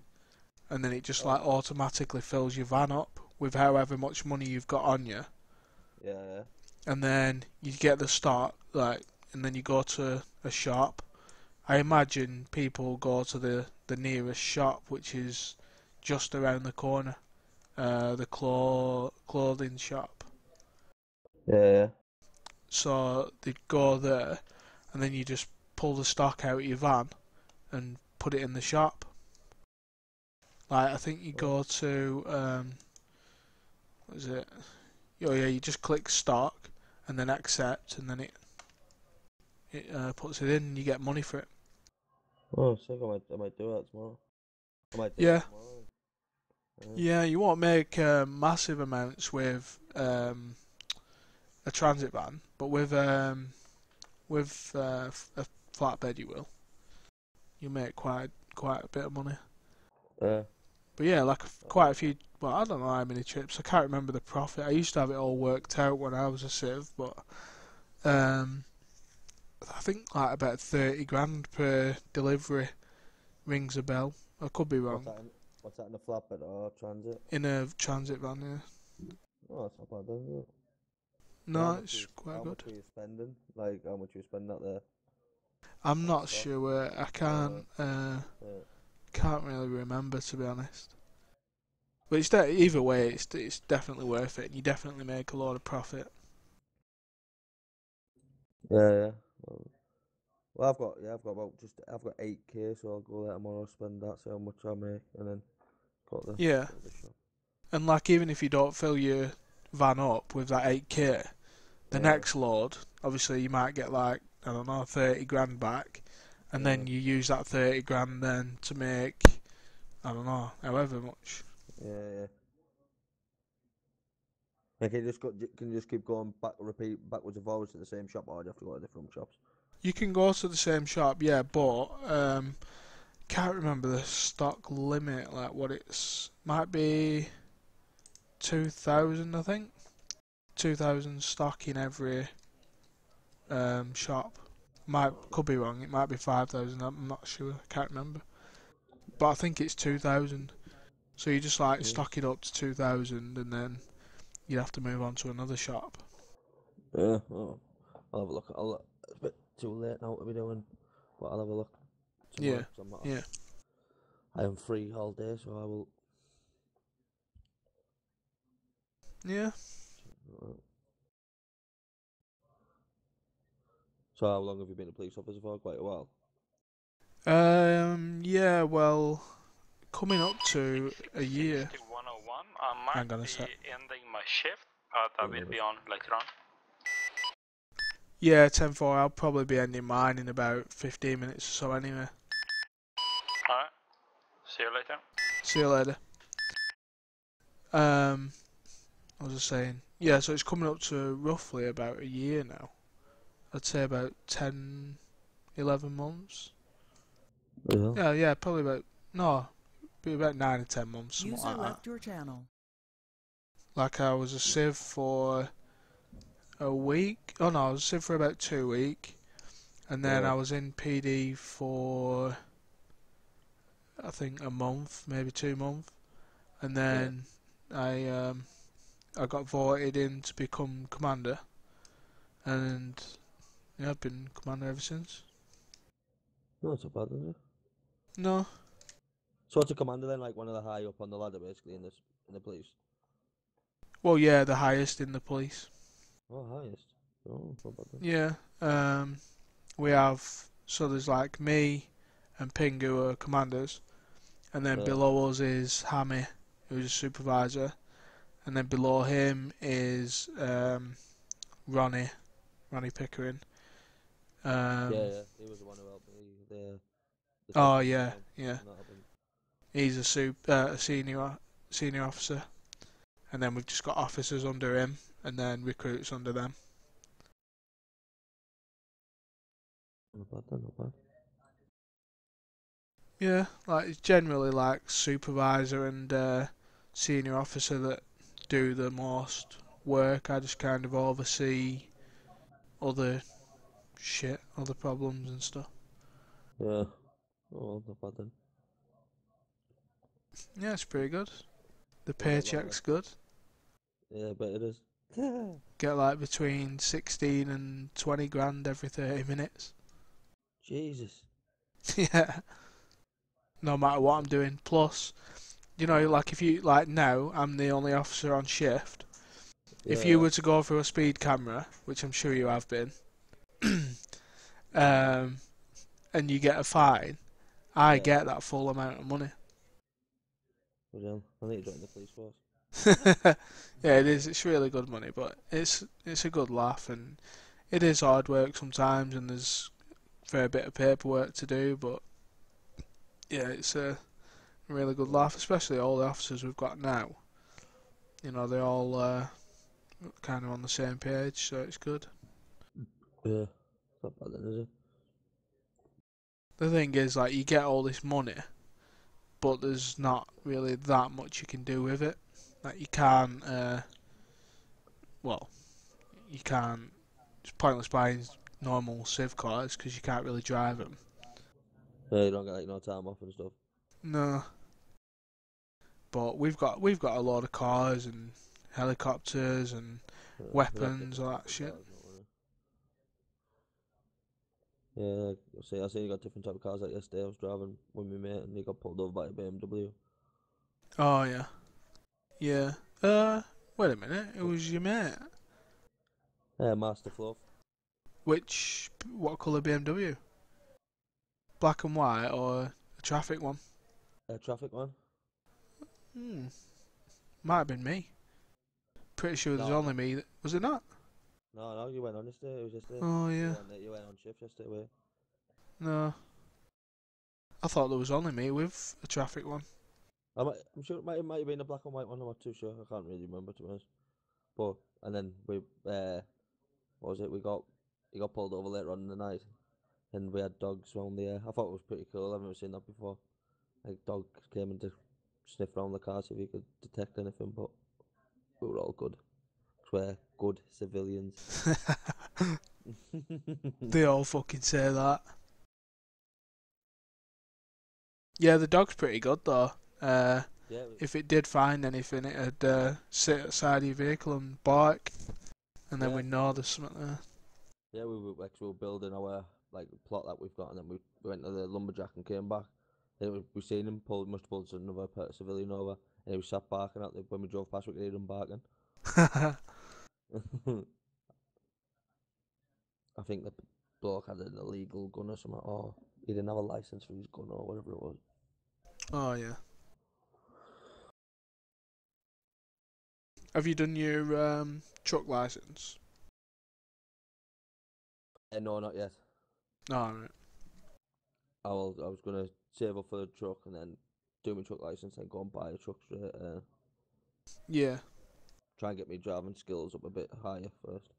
and then it just like automatically fills your van up with however much money you've got on you, Yeah, yeah. and then you get the stock, like, and then you go to a shop. I imagine people go to the nearest shop, which is just around the corner, the clothing shop. Yeah, yeah. So they go there, and then you just pull the stock out of your van and put it in the shop. Like, I think you go to what is it? Oh yeah, you just click stock and then accept, and then it puts it in, and you get money for it. Oh, sick. I might do that tomorrow. I might do Yeah. that tomorrow. Yeah, you won't make massive amounts with a transit van, but with a flatbed you will. You make quite a bit of money. Yeah. But yeah, like quite a few. Well, I don't know how many trips. I can't remember the profit. I used to have it all worked out when I was a civ, but I think like about 30 grand per delivery rings a bell. I could be wrong. What's that in a flatbed or transit? In a transit van, yeah. Oh, that's not bad, then, is it? No, it's quite how good. much were you spending? Like, how much you spending out there? I'm not stock? sure. I can't really remember, to be honest. But it's either way, it's definitely worth it, and you definitely make a lot of profit. Yeah, yeah. Well, I've got 8k, so I'll go there tomorrow, spend that, see how much I make, and then go to Yeah, the shop. and like even if you don't fill your van up with that 8k, the next load, obviously you might get like, I don't know, 30 grand back, and then you use that 30 grand then to make, I don't know, however much. Yeah, yeah. And can you just keep going repeat backwards and forwards to the same shop, or do you have to go to different shops? You can go to the same shop, yeah, but can't remember the stock limit, like what might be 2,000, I think. 2,000 stock in every shop. Could be wrong. It might be 5,000. I'm not sure. I can't remember. But I think it's 2,000. So you just like stock it up to 2,000, and then you have to move on to another shop. Yeah. Oh, I'll have a look. It's a bit too late now to be doing, but I'll have a look tomorrow. Yeah. 'Cause I'm not. Yeah. I am free all day, so I will. Yeah. So how long have you been a police officer for? Quite a while. Yeah. Well, coming up to a year. 101. I might Hang on a be sec. ending my shift, but I will be on later on. Yeah, 10-4. I'll probably be ending mine in about 15 minutes or so anyway. Alright. See you later. See you later. I was just saying. Yeah, so it's coming up to roughly about a year now. I'd say about 10, 11 months. Yeah. Yeah, probably about, no, be about 9 or 10 months, something User like that. left your channel. Like I was a civ for a week. Oh no, I was a civ for about 2 weeks. And then Yeah. I was in PD for, I think, a month, maybe 2 months. And then I got voted in to become commander. And yeah, I've been commander ever since. No, it's not bad, is it? No. So what's a commander then? Like one of the high up on the ladder, basically, in the police. Well, yeah, the highest in the police. Oh, highest. Oh, not bad then. Yeah. We have, so there's like me and Pingu are commanders, and then Yeah. below us is Hammy, who's a supervisor, and then below him is Ronnie Pickering. Yeah, he was the one who helped me. The Oh session yeah, down yeah. when that happened. He's a senior officer, and then we've just got officers under him, and then recruits under them. Not bad then, not bad. Yeah, like it's generally like supervisor and senior officer that do the most work. I just kind of oversee other shit, other problems and stuff. Yeah. Oh, well, not bad then. Yeah, it's pretty good. The What about long paycheck's good. Yeah, but it is. Get like between 16 and 20 grand every 30 minutes. Jesus. Yeah, no matter what I'm doing. Plus, you know, like if you, like now, I'm the only officer on shift. If you were to go through a speed camera, which I'm sure you have been, and you get a fine, I get that full amount of money. Well, I need to join the police force. Yeah, it is. It's really good money, but it's a good laugh, and it is hard work sometimes, and there's a fair bit of paperwork to do. But yeah, it's a really good laugh, especially all the officers we've got now. You know, they're all kind of on the same page, so it's good. Yeah. It's not bad then, is it? The thing is, like, you get all this money, but there's not really that much you can do with it. Like, you can't, you can't, it's pointless buying normal civ cars because you can't really drive them. Yeah, you don't get like no time off and stuff. No. But we've got a lot of cars and helicopters and weapons, all that shit. Yeah, I see you got different type of cars. Like yesterday, I was driving with my mate and he got pulled over by a BMW. Oh yeah, yeah. Wait a minute. It was your mate. Yeah, Master Fluff. What colour BMW? Black and white or a traffic one? Traffic one. Might have been me. Pretty sure there's No, only me. Was it not? No, you went on yesterday. It was yesterday. Oh yeah. You went on shift yesterday. No. I thought there was only me with a traffic one. I'm sure it might have been a black and white one. I'm not too sure. I can't really remember to be honest. But and then we what was it? He got pulled over later on in the night, and we had dogs around the. I thought it was pretty cool. I've never seen that before. Like dogs came in to sniff around the car see if he could detect anything, but we were all good. We're good civilians. They all fucking say that. Yeah, the dog's pretty good though. Yeah, If it did find anything, it'd sit outside your vehicle and bark, and then Yeah. we know there's something there. yeah, we were building our like plot that we've got, and then we went to the lumberjack and came back. Then we seen him must have pulled another civilian over, and he was sat barking out there. When we drove past, we could hear him barking. I think the bloke had an illegal gun or something, or he didn't have a license for his gun or whatever it was. Oh yeah. Have you done your truck license? No, not yet. No, right. I was gonna save up for the truck and then do my truck license and go and buy a truck straight. Yeah. Try and get my driving skills up a bit higher first.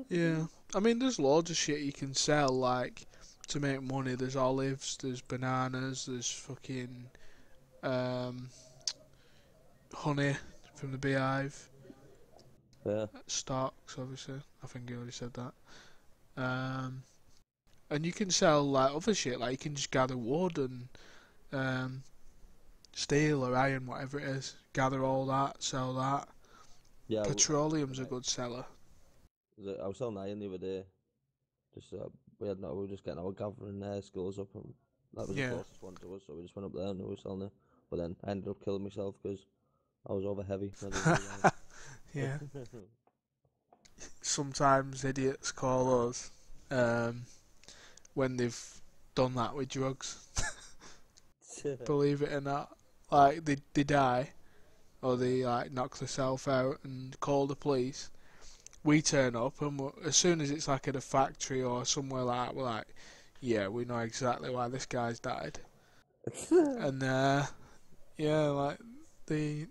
Yeah. I mean, there's loads of shit you can sell, like, to make money. There's olives, there's bananas, there's fucking honey from the beehive. Yeah. Stocks, obviously. I think you already said that. And you can sell like other shit, like you can just gather wood and steel or iron, whatever it is. Gather all that, sell that. Yeah. Petroleum's a good seller. I was selling iron the other day. Just we were just getting our gathering skills up, and that was Yeah. the closest one to us. So we just went up there and we were selling it. But then I ended up killing myself because I was over heavy. Yeah. Sometimes idiots call us when they've done that with drugs. Believe it or not, like they die or they like knock themselves out and call the police. We turn up and as soon as it's like at a factory or somewhere like that, we're like, yeah, we know exactly why this guy's died. And yeah, like they're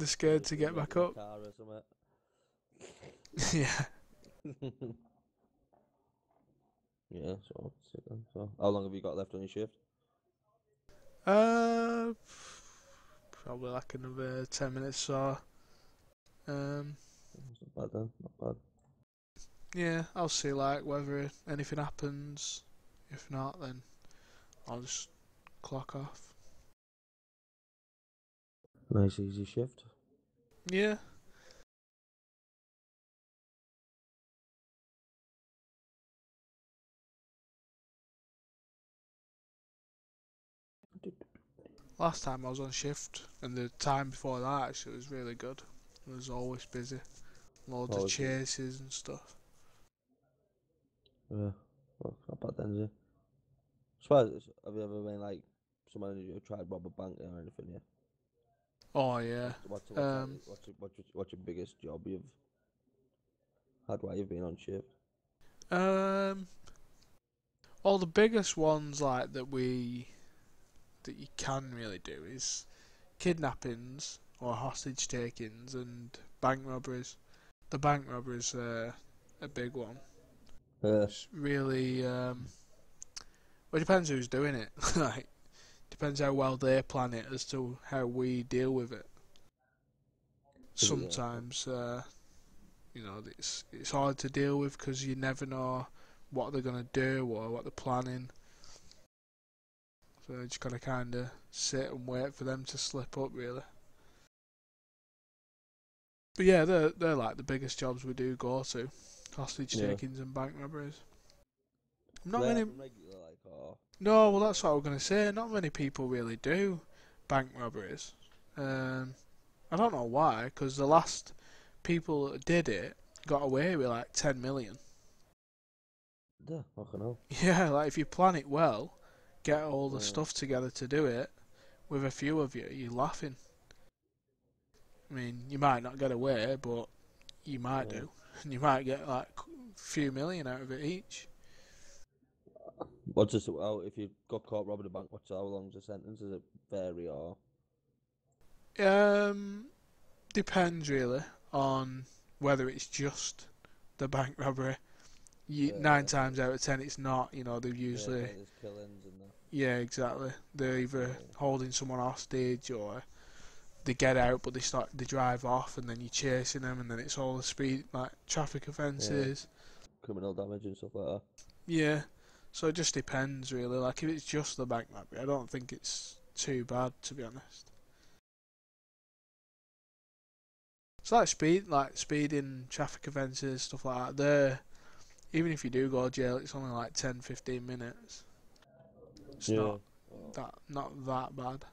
scared to get back up. Car or something. Yeah. Yeah, so sick then. So how long have you got left on your shift? Probably like another 10 minutes or It's not bad then, not bad. yeah, I'll see like whether anything happens. If not, then I'll just clock off. Nice easy shift. Yeah. Last time I was on shift, and the time before that actually was really good. It was always busy. Loads of Always busy. chases and stuff. Yeah, well, not bad then, is it? Suppose, have you ever been like someone who tried rob a bank or anything? Yeah. Oh yeah. What's your biggest job you've had while you've been on shift? All the biggest ones like that you can really do is kidnappings or hostage takings and bank robberies. The bank robberies are a big one. It's really well, it depends who's doing it. Like, depends how well they plan it as to how we deal with it. Sometimes, you know, it's hard to deal with because you never know what they're gonna do or what they're planning. So you just gotta kind of sit and wait for them to slip up, really. But yeah, they're like the biggest jobs we do go to: hostage takings and bank robberies. Not many. Regular, like, or... No, well that's what I was gonna say. Not many people really do bank robberies. I don't know why, because the last people that did it got away with like 10 million. Yeah, fucking hell. Yeah, like if you plan it well, get all the stuff together to do it, with a few of you, you're laughing. I mean, you might not get away, but you might do. And you might get like a few million out of it each. What's this? Well, if you got caught robbing a bank, how long's the sentence? Does it vary or? Depends really on whether it's just the bank robbery. 9 times out of 10 it's not, you know, they've usually... there's killings and that. Yeah, exactly. They're either holding someone hostage or they get out, but they drive off, and then you're chasing them, and then it's all the speed, like traffic offences. Criminal damage and stuff like that. Yeah. So it just depends, really. Like if it's just the bank robbery, I don't think it's too bad, to be honest. It's like speeding, traffic offences, stuff like that. Even if you do go to jail, it's only like 10, 15 minutes. It's not that bad.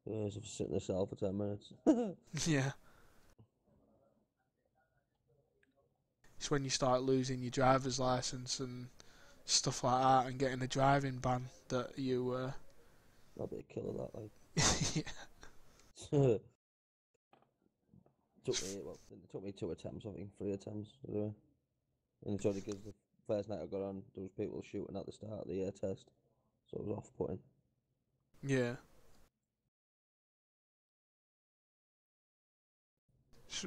Yeah, so sit in the cell for 10 minutes. Yeah. It's when you start losing your driver's license and stuff like that, and getting a driving ban that you. That'll be a killer, that, like. Yeah. It took me 2 attempts, I think, 3 attempts to do it. And it's only because the first night I got on, there was people shooting at the start of the year test, so it was off-putting. Yeah.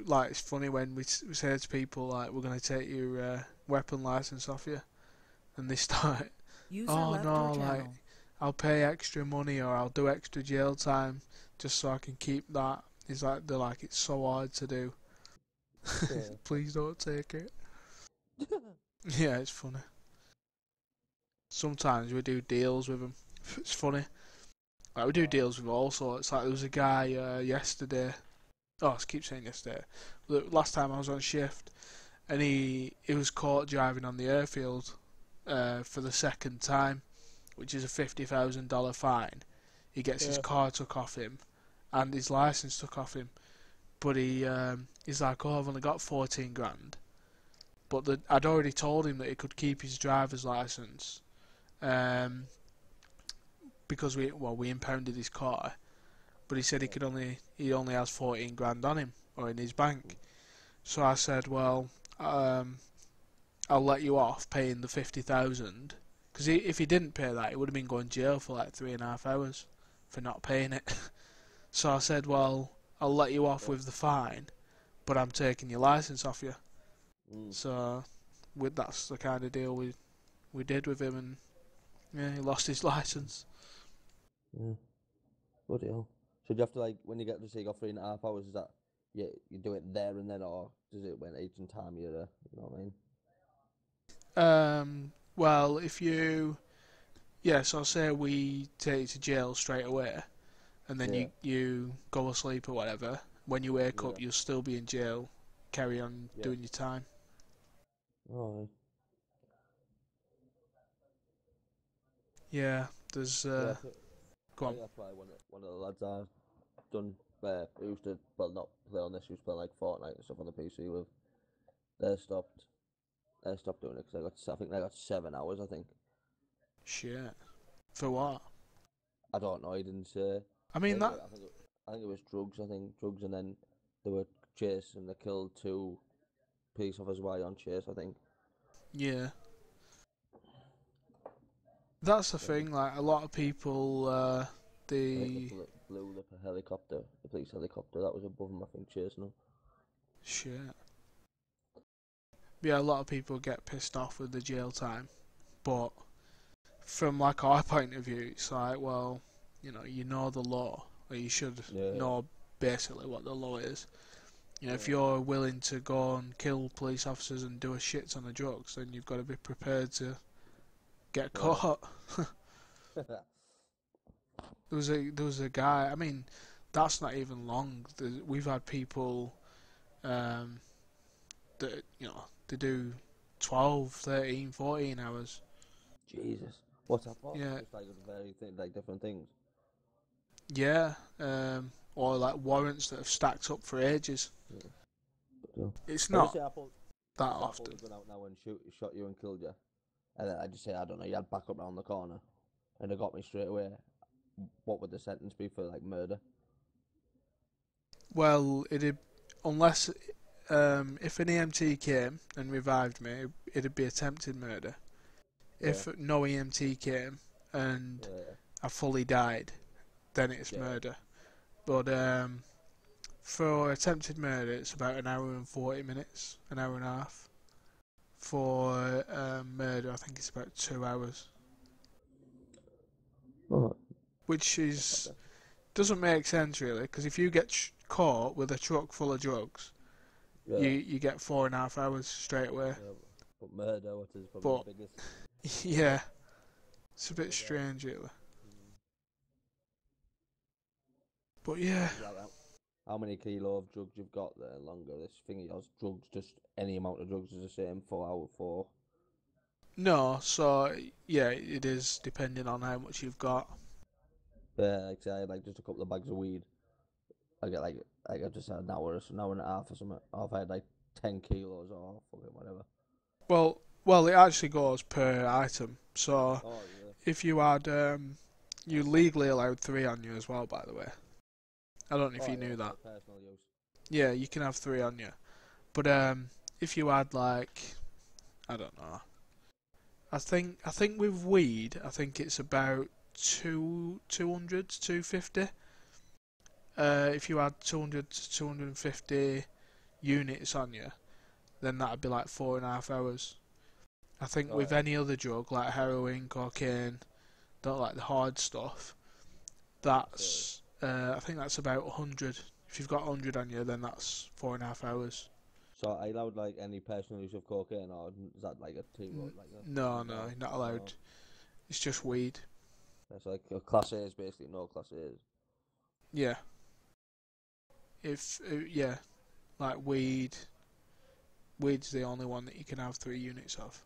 Like it's funny when we say to people like we're gonna take your weapon license off you, and they start, User oh left no, your like channel. I'll pay extra money or I'll do extra jail time just so I can keep that. It's like they're like it's so hard to do. Yeah. Please don't take it. Yeah, it's funny. Sometimes we do deals with them. It's funny. Like we do deals with all sorts. Like there was a guy yesterday. Oh, I keep saying yesterday. The last time I was on shift, and he was caught driving on the airfield for the second time, which is a $50,000 fine. He gets his car took off him, and his license took off him. But he's like, oh, I've only got 14 grand. But I'd already told him that he could keep his driver's license, because we impounded his car. But he said he only has 14 grand on him or in his bank. So I said, well, I'll let you off paying the 50,000, because if he didn't pay that, he would have been going to jail for like 3.5 hours for not paying it. So I said, well, I'll let you off with the fine, but I'm taking your license off you. So that's the kind of deal we did with him, and yeah, he lost his license. Yeah. Bloody hell. So do you have to, like, when you get to say you got 3.5 hours, is that you do it there and then, or does it when each time you're there? You know what I mean? Well, if you, so say we take you to jail straight away, and then you go asleep or whatever. When you wake up, you'll still be in jail. Carry on doing your time. Oh. Yeah, there's. Yeah, Go on. that's why one of the lads I've done who used to, well, not play on this, he was playing like Fortnite and stuff on the PC with. They stopped doing it because I think they got 7 hours, I think. Shit. For what? I don't know, he didn't say. I mean, I think it was drugs, and then they were chased and they killed 2 police officers while on chase, I think. Yeah. That's the thing, like, a lot of people, I think they blew up a helicopter, the police helicopter that was above them, I think, chasing them. Shit. Yeah, a lot of people get pissed off with the jail time, but from, like, our point of view, it's like, well, you know the law, or you should know basically what the law is. If you're willing to go and kill police officers and do a shit ton of drugs, then you've got to be prepared to get caught. There was a guy. I mean, that's not even long. We've had people that they do 12, 13, 14 hours. Jesus, what's that for? Yeah. Just like different things. Yeah, or like warrants that have stacked up for ages. Yeah. It's not that often. Gone out now and shot you and killed you, and then I just say, I don't know, you had back up round the corner, and they got me straight away. What would the sentence be for, like, murder? Well, unless if an EMT came and revived me, it'd be attempted murder. If no EMT came and I fully died, then it's murder. But for attempted murder, it's about an hour and 40 minutes, an hour and a half. For murder, I think it's about 2 hours. Oh, which is doesn't make sense really. Because if you get caught with a truck full of drugs, yeah. you get 4.5 hours straight away. Yeah, but murder, what is probably But the biggest. yeah, it's a bit strange really. But yeah, How many kilo of drugs you've got there longer? This thing of yours, drugs, just any amount of drugs is the same 4 hour 4. no. So yeah, it is depending on how much you've got. Yeah, like say I had like just a couple of bags of weed. I get like I just had an hour, an hour and a half or something. Or if I had like 10 kilos or fucking whatever. Well, it actually goes per item. So Oh if you had, you legally allowed 3 on you as well, by the way. I don't know if you knew that. For personal use. Yeah, you can have 3 on you. But if you had like, I don't know. I think with weed, I think it's about 200 to 250. If you had 200 to 250 units on you, then that'd be like 4.5 hours. I think with any other drug like heroin, cocaine, don't like the hard stuff. That's I think that's about 100. If you've got 100 on you, then that's 4.5 hours. So I allowed like any personal use of cocaine, or is that like a T-road? Like No, you're not allowed. No. It's just weed. It's like a class A's basically, no class A's. Yeah. If yeah, like weed's the only one that you can have 3 units of.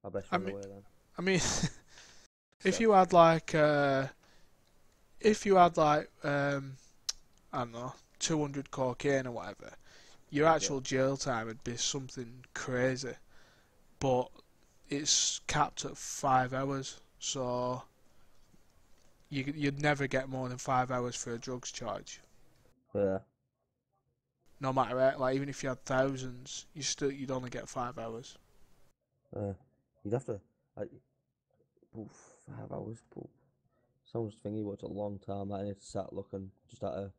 I bet I you mean, away then. I mean, if you had like I don't know, 200 cocaine or whatever, your actual jail time would be something crazy. But it's capped at 5 hours, so you'd never get more than 5 hours for a drugs charge. Yeah. No matter it, like even if you had thousands, you'd only get 5 hours. You'd have to like 5 hours. Sounds thingy, but it's a long time. I need to start looking just at a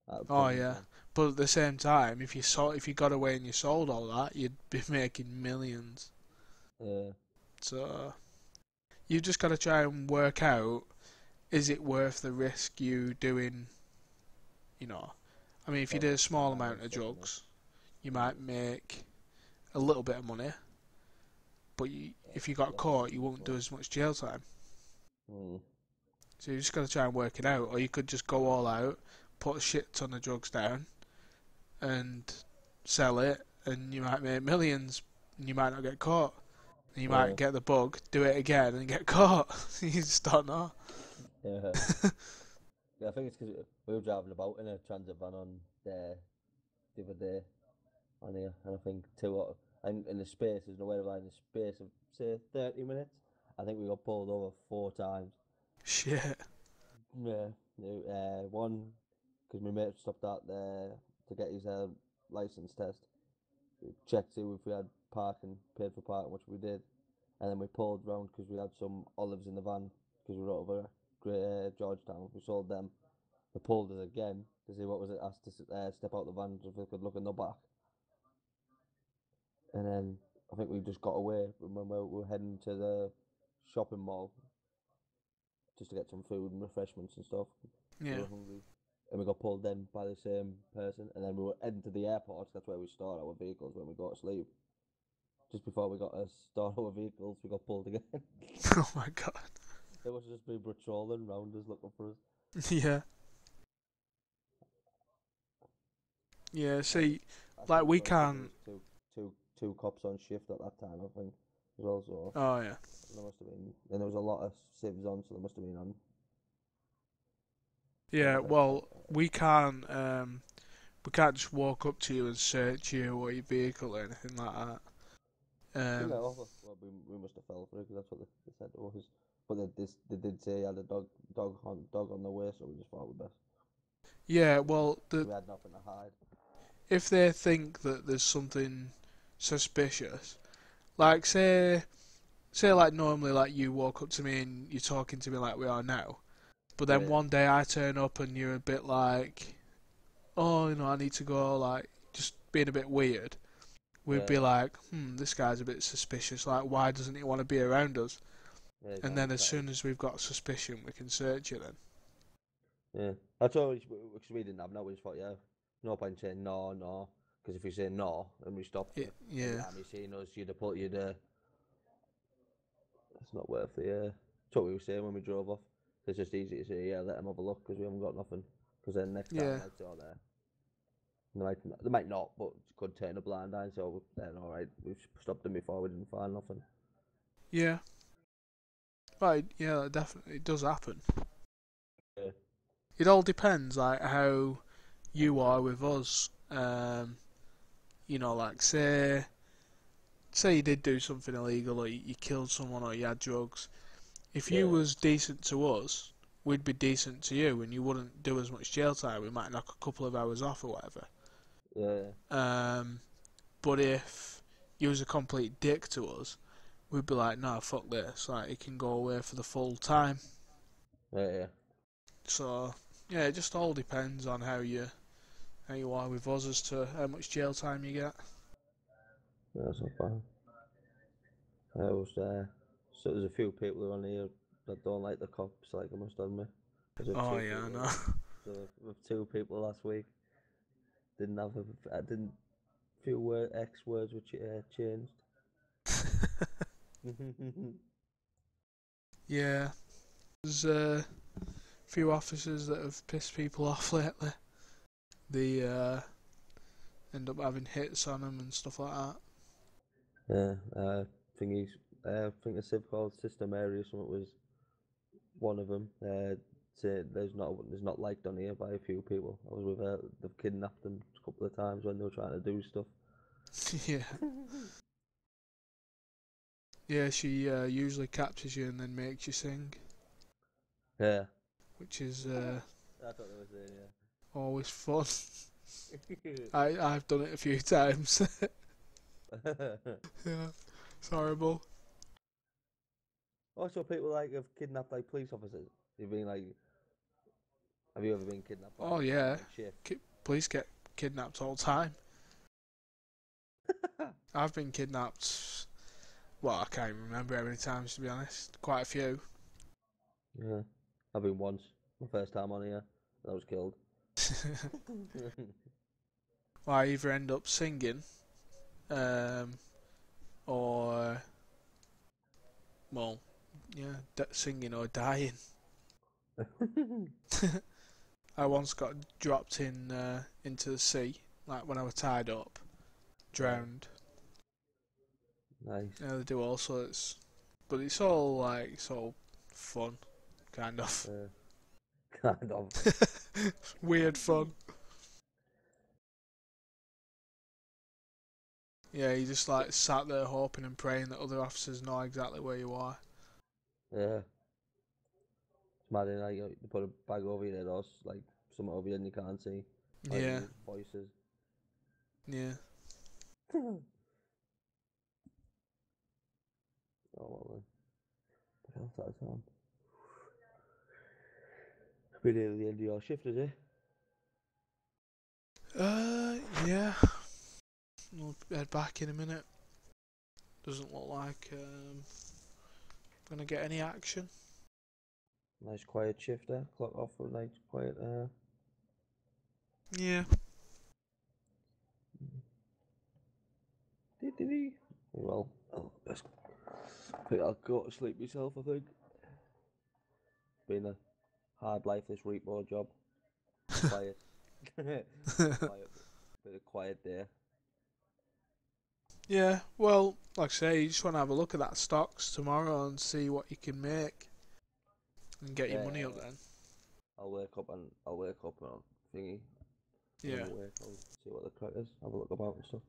Oh prison yeah, time. but at the same time, if you got away and you sold all that, you'd be making millions. Yeah. So you just got to try and work out, is it worth the risk you doing? You know, I mean, if you did a small amount of drugs, you might make a little bit of money, but if you got caught, you won't do as much jail time. So you just got to try and work it out, or you could just go all out, put a shit ton of drugs down, and sell it, and you might make millions, and you might not get caught. And you might get the bug, do it again, and get caught. You just don't know. Yeah. Yeah, I think it's because we were driving about in a transit van on the other day on here, and I think and in the space, there's no way around the space of say 30 minutes. I think we got pulled over 4 times. Shit. Yeah. One because my mate stopped out there to get his license test. We checked see if we had parking, paid for parking, which we did, and then we pulled round because we had some olives in the van because we were over Georgetown. We sold them. They pulled us again to see what was it, asked to step out the van so if we could look in the back. And then I think we just got away when we were heading to the shopping mall just to get some food and refreshments and stuff. Yeah. We were hungry. And we got pulled then by the same person. And then we were heading to the airport. That's where we store our vehicles when we go to sleep. Just before we got to store our vehicles, we got pulled again. Oh my god. They must have just been patrolling round us looking for us. Yeah. Yeah, see, like we can't. Two cops on shift at that time, I think. As well, so. Oh yeah. There must have been. And there was a lot of civs on, so there must have been on. Yeah, well, we can't just walk up to you and search you or your vehicle or anything like that. Well, we must have fell for it because that's what they said to us. But they did say he had a dog on the way, so we just thought we'd best. Yeah, well, we had nothing to hide. If they think that there's something suspicious, like say like normally like you walk up to me and you're talking to me like we are now, but then one day I turn up and you're a bit like, oh, I need to go, like just being a bit weird. We'd be like, this guy's a bit suspicious. Like, why doesn't he want to be around us? Yeah, and then as exactly. soon as we've got suspicion, we can search it then. Yeah, that's always because we didn't have no. We just thought, yeah, no point saying no, because if you say no and we stopped you, Yeah. the army seeing us, it's not worth it. Yeah, that's what we were saying when we drove off. It's just easy to say, yeah, let them have a look because we haven't got nothing. Because then next time, Yeah. like, they're there. They might not, but could turn a blind eye. So then, all right, we've stopped them before. We didn't find nothing. Yeah. Right. Yeah, that definitely it does happen. Yeah. It all depends, like how you are with us. You know, like say you did do something illegal, or you killed someone, or you had drugs. If you was decent to us, we'd be decent to you, and you wouldn't do as much jail time. We might knock a couple of hours off or whatever. Yeah. But if you was a complete dick to us, we'd be like, nah, fuck this. Like, it can go away for the full time. Yeah. So, yeah, it just all depends on how you are with us as to how much jail time you get. Yeah, that's not bad. So there's a few people on here that don't like the cops, like I must admit. Oh, yeah, I know. So with 2 people last week, I didn't few X words which changed. Yeah, there's a few officers that have pissed people off lately. They end up having hits on them and stuff like that. Yeah, I think a civ called Sister Mary or something was one of them. There's not liked on here by a few people. I was with her. They've kidnapped them a couple of times when they were trying to do stuff. Yeah. Yeah, she usually captures you and then makes you sing. Yeah. Which is That's what they were saying, yeah. always fun. I've done it a few times. Yeah, it's horrible. Also, people have kidnapped police officers. Have you ever been kidnapped by Oh yeah, shift? police get kidnapped all the time. I've been kidnapped. Well, I can't even remember how many times, to be honest. Quite a few. Yeah, I've been once. My first time on here, I was killed. Well, I either end up singing, or well, yeah, singing or dying. I once got dropped into the sea, like when I was tied up, drowned. Nice. Yeah, they do all sorts, but it's all fun, kind of. Kind of. Weird fun. Yeah, you just sat there hoping and praying that other officers know exactly where you are. Yeah. It's mad, you put a bag over your head or something over your head and you can't see. Yeah. Voices. Yeah. Oh, well then. What else that's on? Been near the end of your shift, is it? Yeah. We'll head back in a minute. Doesn't look like gonna get any action. Nice quiet shift there. Clock off for a nice quiet. Yeah. Well, best. I think I'll go to sleep myself. I think. Been a hard life this repo job. Quiet. Quiet. Bit of quiet there. Yeah, well, like I say, you just want to have a look at that stocks tomorrow and see what you can make and get your money up then. I'll wake up and thingy. Yeah. I'll see what the crack is. Have a look about and stuff.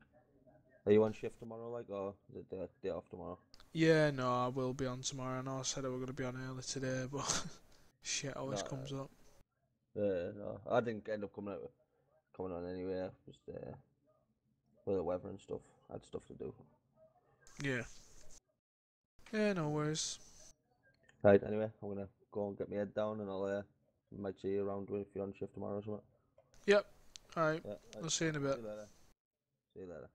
Are you on shift tomorrow, or is it the day off tomorrow? Yeah, no, I will be on tomorrow. I know I said I was going to be on early today, but shit always comes up. No, I didn't end up coming on anyway. Just with the weather and stuff. I had stuff to do. Yeah. Yeah, no worries. Right, anyway, I'm gonna go and get my head down and I'll might see you around if you're on shift tomorrow or something. Yep. Alright. Yeah, I'll see you in a bit. See you later.